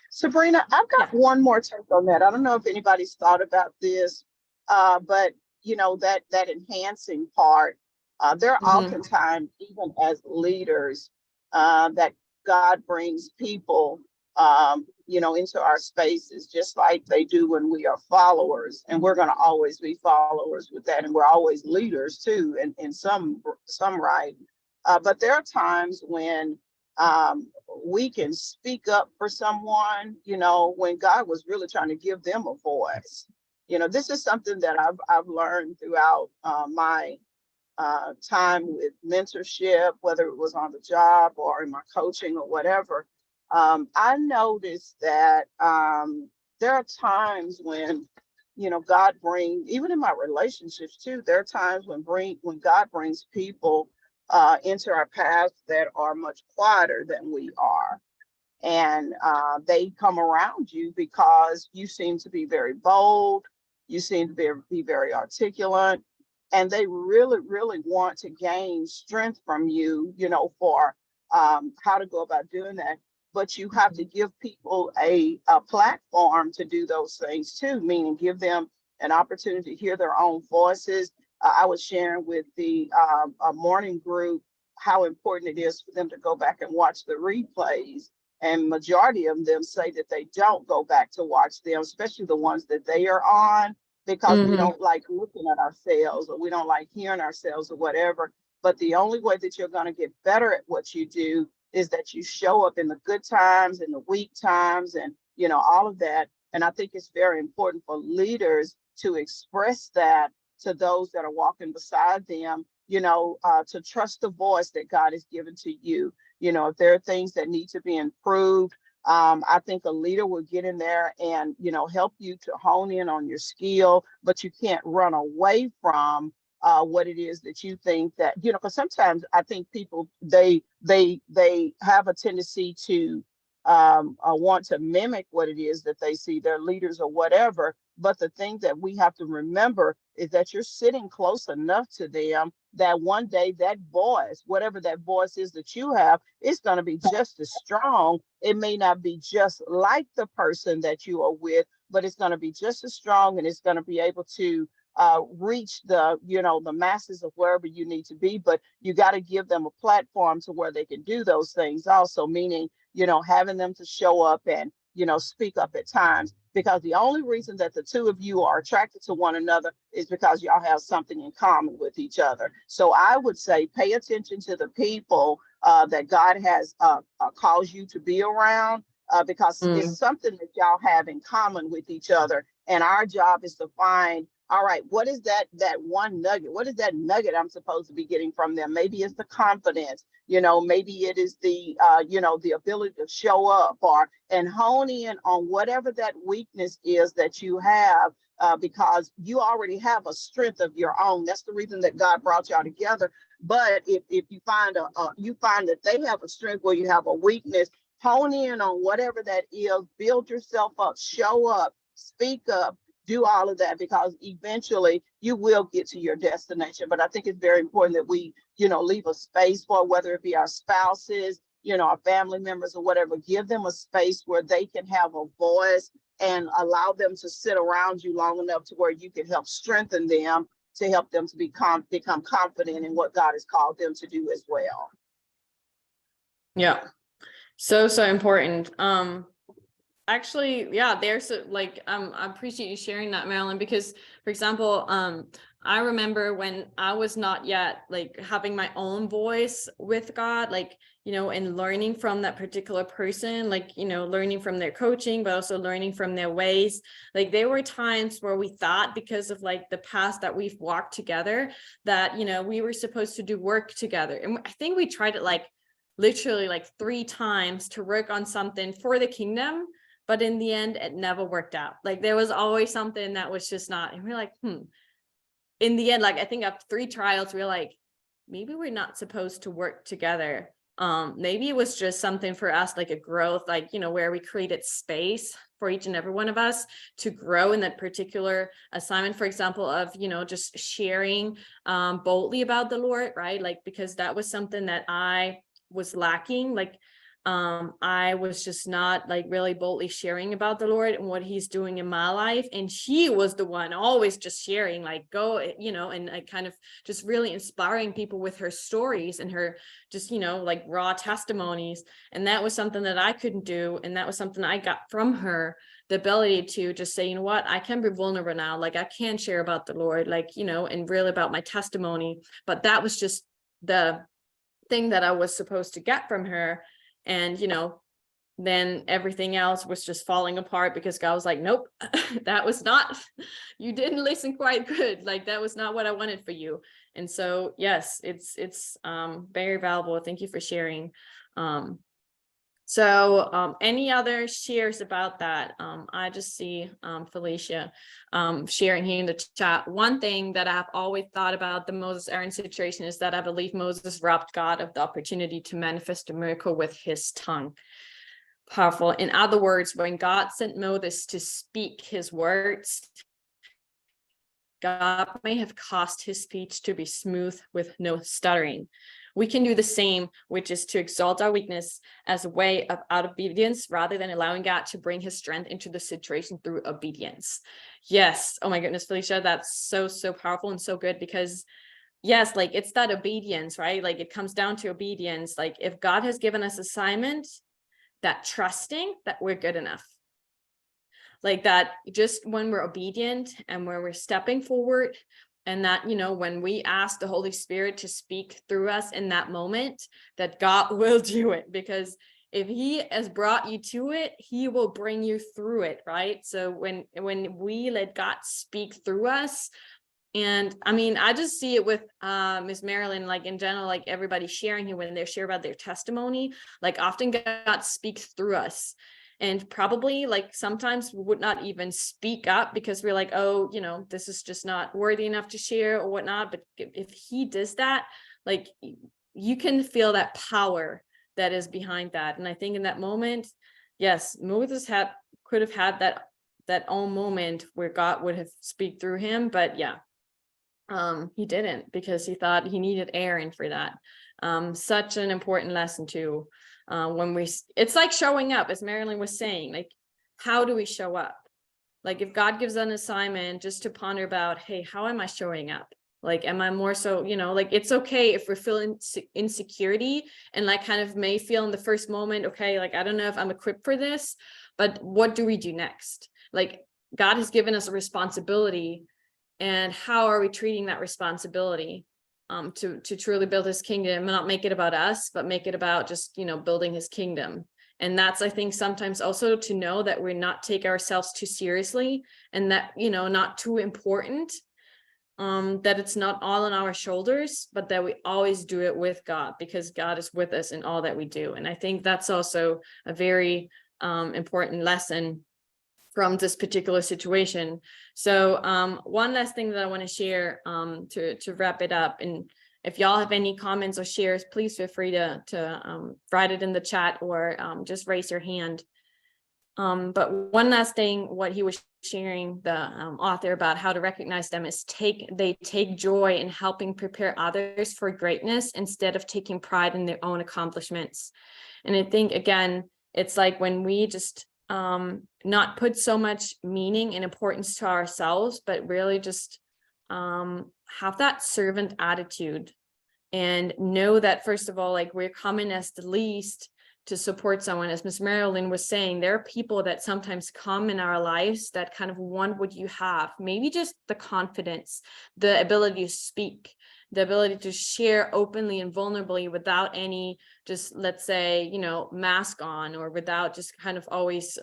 Sabrina, I've got one more take on that. I don't know if anybody's thought about this, but that enhancing part. There are oftentimes, even as leaders, that God brings people, into our spaces, just like they do when we are followers. And we're going to always be followers with that, and we're always leaders too, in some right. But there are times when we can speak up for someone, when God was really trying to give them a voice. This is something that I've learned throughout my time with mentorship, whether it was on the job or in my coaching or whatever. I noticed that there are times when, God brings, even in my relationships too, there are times when God brings people into our paths that are much quieter than we are. And they come around you because you seem to be very bold, you seem to be very articulate, and they really, really want to gain strength from you, for how to go about doing that. But you have to give people a platform to do those things too, meaning give them an opportunity to hear their own voices. I was sharing with the morning group how important it is for them to go back and watch the replays. And majority of them say that they don't go back to watch them, especially the ones that they are on, because we don't like looking at ourselves, or we don't like hearing ourselves, or whatever. But the only way that you're going to get better at what you do is that you show up in the good times and the weak times, and all of that. And I think it's very important for leaders to express that to those that are walking beside them, to trust the voice that God has given to you. If there are things that need to be improved, I think a leader will get in there and, help you to hone in on your skill, but you can't run away from what it is that you think that, because sometimes I think people, they have a tendency to want to mimic what it is that they see, their leaders or whatever. But the thing that we have to remember is that you're sitting close enough to them that one day that voice, whatever that voice is that you have, is going to be just as strong. It may not be just like the person that you are with, but it's going to be just as strong, and it's going to be able to reach the masses of wherever you need to be. But you got to give them a platform to where they can do those things also, meaning, having them to show up and, speak up at times, because the only reason that the two of you are attracted to one another is because y'all have something in common with each other. So I would say pay attention to the people that God has caused you to be around, because it's something that y'all have in common with each other. And our job is to find, all right, what is that one nugget? What is that nugget I'm supposed to be getting from them? Maybe it's the confidence, maybe it is the, the ability to show up, and hone in on whatever that weakness is that you have, because you already have a strength of your own. That's the reason that God brought y'all together. But if you find that they have a strength where you have a weakness, hone in on whatever that is, build yourself up, show up, speak up, do all of that, because eventually you will get to your destination. But I think it's very important that we, leave a space for, whether it be our spouses, our family members or whatever, give them a space where they can have a voice, and allow them to sit around you long enough to where you can help strengthen them, to help them to become confident in what God has called them to do as well. Yeah. So important. Actually, yeah, there's I appreciate you sharing that, Marilyn, because, for example, I remember when I was not yet having my own voice with God, and learning from that particular person, learning from their coaching, but also learning from their ways. There were times where we thought, because of the past that we've walked together, that, we were supposed to do work together. And I think we tried it literally 3 times to work on something for the kingdom. But in the end, it never worked out. There was always something that was just not, and we're in the end, I think after 3 trials, we're maybe we're not supposed to work together. Maybe it was just something for us, a growth, where we created space for each and every one of us to grow in that particular assignment, for example, of, just sharing boldly about the Lord, right? Because that was something that I was lacking. I was just not really boldly sharing about the Lord and what he's doing in my life. And she was the one always just sharing, go, and kind of just really inspiring people with her stories and her just, raw testimonies. And that was something that I couldn't do. And that was something I got from her, the ability to just say, you know what, I can be vulnerable now. I can share about the Lord, and really about my testimony. But that was just the thing that I was supposed to get from her. And, then everything else was just falling apart, because God was like, nope, that was not, you didn't listen quite good. That was not what I wanted for you. And so, yes, it's very valuable. Thank you for sharing. Any other shares about that? I just see Felicia sharing here in the chat. One thing that I've always thought about the Moses-Aaron situation is that I believe Moses robbed God of the opportunity to manifest a miracle with his tongue. Powerful. In other words, when God sent Moses to speak his words, God may have caused his speech to be smooth with no stuttering. we can do the same, which is to exalt our weakness as a way of out obedience rather than allowing God to bring his strength into the situation through obedience. Yes. Oh my goodness, Felicia, that's so, so powerful and so good, because yes, like it's that obedience, right? Like it comes down to obedience. Like if God has given us assignment, that trusting that we're good enough. Like that just when we're obedient and when we're stepping forward, and that, you know, when we ask the Holy Spirit to speak through us in that moment, that God will do it, because if he has brought you to it, he will bring you through it, right? So when we let God speak through us, and I mean, I just see it with Ms. Marilyn, like in general, like everybody sharing here when they share about their testimony, like often God speaks through us. And probably like sometimes we would not even speak up because we're like, oh, you know, this is just not worthy enough to share or whatnot. But if he does that, like you can feel that power that is behind that. And I think in that moment, yes, Moses could have had that own moment where God would have speak through him. But yeah, he didn't, because he thought he needed Aaron for that. Such an important lesson too. When it's like showing up, as Marilyn was saying, like, how do we show up? Like if God gives an assignment, just to ponder about, hey, how am I showing up? Like, am I more so, you know, like it's okay if we're feeling insecurity and like kind of may feel in the first moment, okay, like, I don't know if I'm equipped for this, but what do we do next? Like God has given us a responsibility, and how are we treating that responsibility to truly build his kingdom and not make it about us, but make it about just, you know, building his kingdom. And that's, I think, sometimes also to know that we're not take ourselves too seriously, and that, you know, not too important, that it's not all on our shoulders, but that we always do it with God, because God is with us in all that we do. And I think that's also a very important lesson from this particular situation. So one last thing that I want to share to wrap it up, and if y'all have any comments or shares, please feel free to write it in the chat or just raise your hand. But one last thing, what he was sharing, the author, about how to recognize them is they take joy in helping prepare others for greatness instead of taking pride in their own accomplishments. And I think, again, it's like when we just not put so much meaning and importance to ourselves, but really just have that servant attitude and know that, first of all, like we're coming as the least to support someone. As Miss Marilyn was saying, there are people that sometimes come in our lives that kind of want what you have, maybe just the confidence, the ability to speak, the ability to share openly and vulnerably without any, just, let's say, you know, mask on, or without just kind of always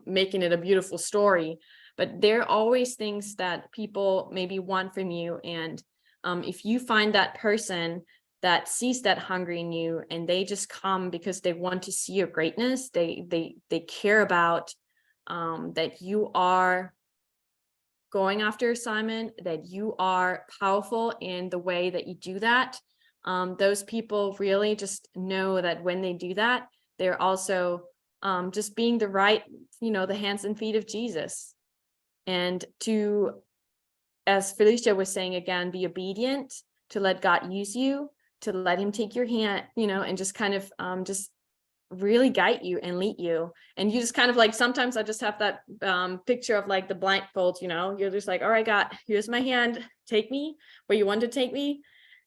making it a beautiful story. But there are always things that people maybe want from you. And if you find that person that sees that hunger in you, and they just come because they want to see your greatness, they care about that you are going after assignment, that you are powerful in the way that you do that. Those people really just know that when they do that, they're also just being the right, you know, the hands and feet of Jesus. And to, as Felicia was saying, again, be obedient, to let God use you, to let him take your hand, you know, and just kind of just really guide you and lead you. And you just kind of like, sometimes I just have that picture of like the blindfold, you know, you're just like, all right, God, here's my hand, take me where you want to take me.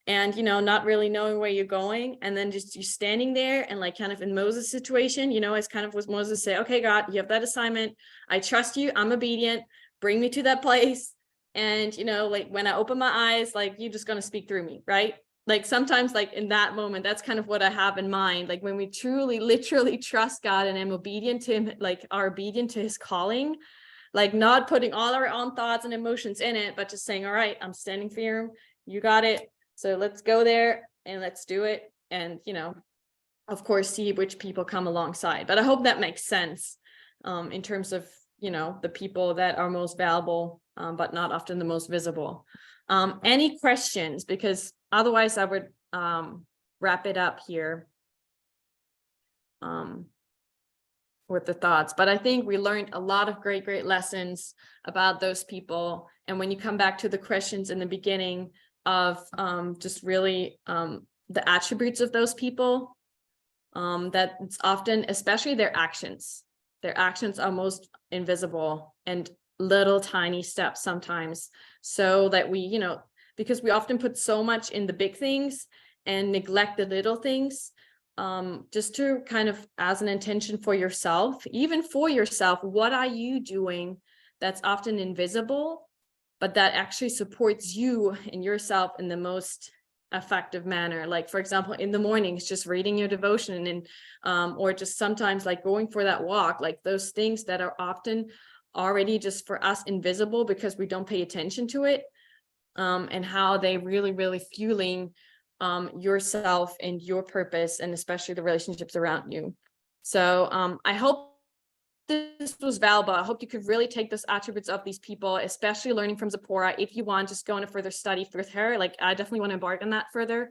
And, you know, not really knowing where you're going. And then just you standing there, and like kind of in Moses' situation, you know, it's kind of what Moses say, okay, God, you have that assignment. I trust you. I'm obedient. Bring me to that place. And, you know, like when I open my eyes, like you're just going to speak through me, right? Like sometimes, like in that moment, that's kind of what I have in mind. Like when we truly, literally trust God and am obedient to him, like are obedient to his calling, like not putting all our own thoughts and emotions in it, but just saying, all right, I'm standing for you. You got it. So let's go there and let's do it. And, you know, of course, see which people come alongside. But I hope that makes sense in terms of, you know, the people that are most valuable, but not often the most visible. Any questions? Because otherwise I would wrap it up here with the thoughts. But I think we learned a lot of great lessons about those people. And when you come back to the questions in the beginning, of just really the attributes of those people, that it's often, especially their actions are most invisible, and little tiny steps sometimes, so that we, because we often put so much in the big things and neglect the little things, just to kind of as an intention for yourself, even for yourself, what are you doing that's often invisible, but that actually supports you and yourself in the most effective manner. Like, for example, in the mornings, just reading your devotion, and or just sometimes like going for that walk, like those things that are often already just for us invisible because we don't pay attention to it, and how they really fueling yourself and your purpose, and especially the relationships around you. So I hope this was valuable. I hope you could really take those attributes of these people, especially learning from Zipporah. If you want, just go into further study with her. Like, I definitely want to embark on that further.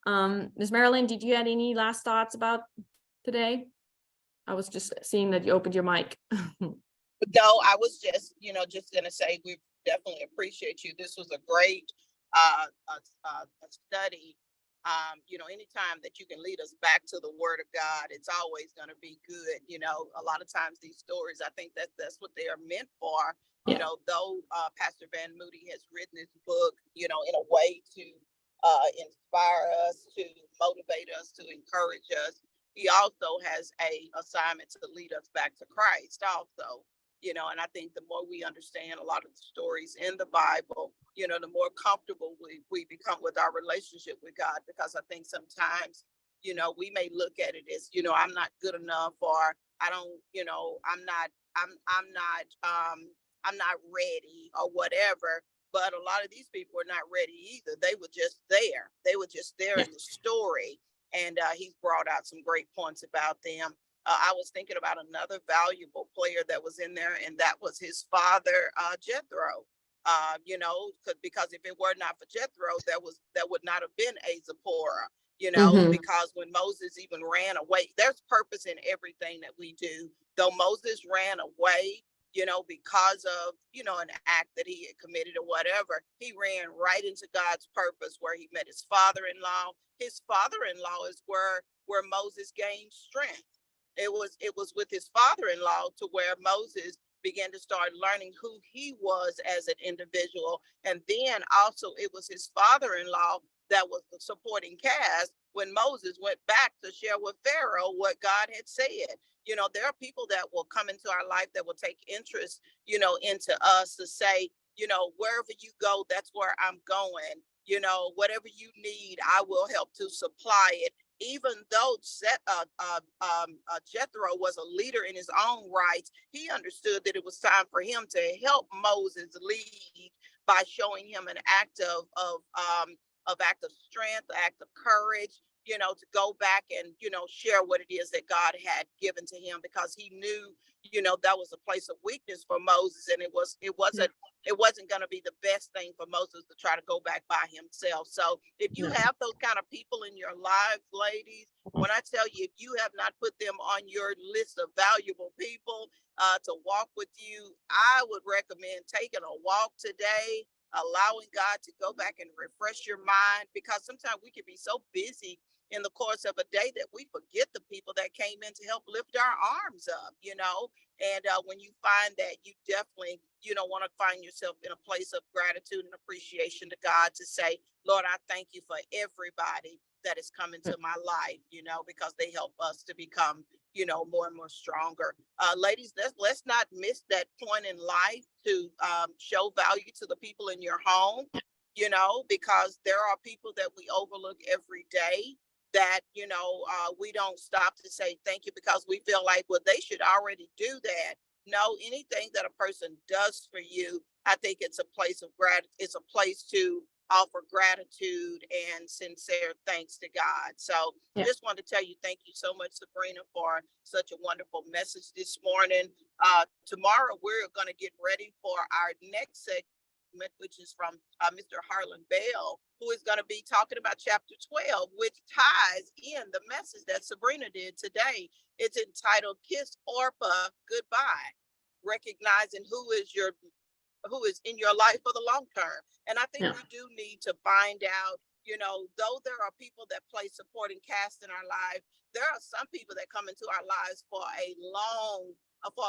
Ms. Marilyn, did you have any last thoughts about today? I was just seeing that you opened your mic. No, I was just, just going to say we definitely appreciate you. This was a great study. Anytime that you can lead us back to the Word of God, it's always going to be good. A lot of times these stories, I think that's what they are meant for. Yeah. Though Pastor Van Moody has written this book, in a way to inspire us, to motivate us, to encourage us, he also has a assignment to lead us back to Christ also. And I think the more we understand a lot of the stories in the Bible, the more comfortable we become with our relationship with God, because I think sometimes, we may look at it as, I'm not good enough, or I don't, I'm not ready, or whatever. But a lot of these people are not ready either. They were just there. They were just there in the story. And he's brought out some great points about them. I was thinking about another valuable player that was in there, and that was his father, Jethro. Because if it were not for Jethro, there would not have been a Zipporah. Because when Moses even ran away, there's purpose in everything that we do. Though Moses ran away, because of, an act that he had committed or whatever, he ran right into God's purpose, where he met his father-in-law. His father-in-law is where Moses gained strength. It was with his father-in-law to where Moses began to start learning who he was as an individual. And then also it was his father-in-law that was the supporting cast when Moses went back to share with Pharaoh what God had said. There are people that will come into our life that will take interest, into us to say, wherever you go, that's where I'm going. Whatever you need, I will help to supply it. Even though Jethro was a leader in his own rights, he understood that it was time for him to help Moses lead by showing him an act of strength, act of courage, to go back and, share what it is that God had given to him, because he knew, that was a place of weakness for Moses. And it wasn't going to be the best thing for Moses to try to go back by himself. So if you have those kind of people in your lives, ladies, when I tell you, if you have not put them on your list of valuable people to walk with you, I would recommend taking a walk today, allowing God to go back and refresh your mind, because sometimes we can be so busy in the course of a day that we forget the people that came in to help lift our arms up, and when you find that, you definitely, want to find yourself in a place of gratitude and appreciation to God, to say, Lord, I thank you for everybody that has come into my life, because they help us to become, more and more stronger. Ladies, let's not miss that point in life to show value to the people in your home, because there are people that we overlook every day that, we don't stop to say thank you, because we feel like, well, they should already do that. No, anything that a person does for you, I think it's a place of gratitude. It's a place to offer gratitude and sincere thanks to God. So just wanted to tell you, thank you so much, Sabrina, for such a wonderful message this morning. Tomorrow, we're going to get ready for our next segment, which is from Mr. Harlan Bell, who is going to be talking about chapter 12, which ties in the message that Sabrina did today. It's entitled Kiss Orpah Goodbye, recognizing who is your who is in your life for the long term. And I think Yeah. we do need to find out, though there are people that play supporting cast in our life, there are some people that come into our lives for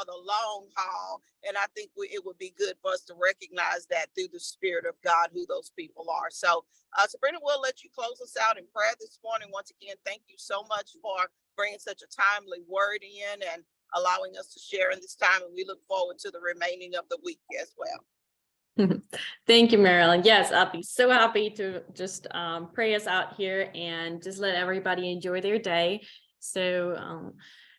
the long haul. And I think it would be good for us to recognize that through the Spirit of God, who those people are. So, Sabrina, we'll let you close us out in prayer this morning. Once again, thank you so much for bringing such a timely word in and allowing us to share in this time. And we look forward to the remaining of the week as well. Thank you, Marilyn. Yes, I'll be so happy to just pray us out here and just let everybody enjoy their day. So,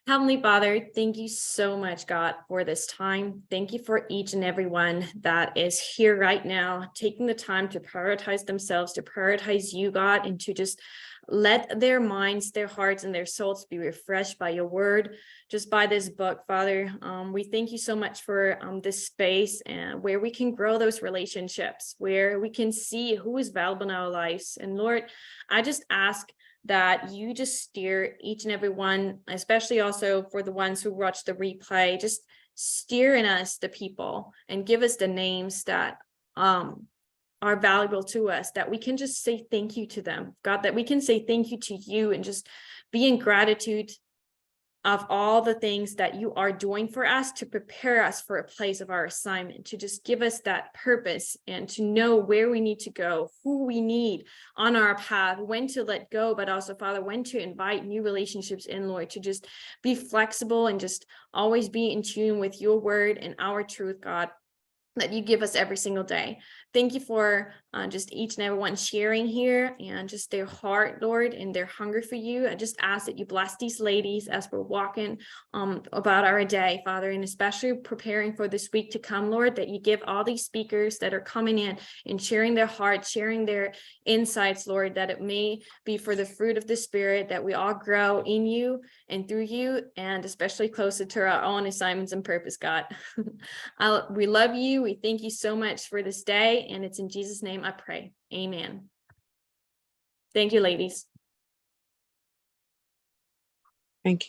Heavenly Father, thank you so much, God, for this time. Thank you for each and every one that is here right now, taking the time to prioritize themselves, to prioritize you, God, and to just let their minds, their hearts, and their souls be refreshed by your word, just by this book, Father. We thank you so much for this space and where we can grow those relationships, where we can see who is valuable in our lives. And Lord, I just ask that you just steer each and every one, especially also for the ones who watch the replay, just steer in us the people and give us the names that are valuable to us, that we can just say thank you to them, God, that we can say thank you to you and just be in gratitude of all the things that you are doing for us to prepare us for a place of our assignment, to just give us that purpose and to know where we need to go, who we need on our path, when to let go, but also, Father, when to invite new relationships in, Lord, to just be flexible and just always be in tune with your word and our truth, God, that you give us every single day. Thank you for just each and every one sharing here and just their heart, Lord, and their hunger for you. I just ask that you bless these ladies as we're walking about our day, Father, and especially preparing for this week to come, Lord, that you give all these speakers that are coming in and sharing their hearts, sharing their insights, Lord, that it may be for the fruit of the Spirit, that we all grow in you and through you, and especially closer to our own assignments and purpose, God. We love you. We thank you so much for this day, and it's in Jesus' name I pray. Amen. Thank you, ladies. Thank you.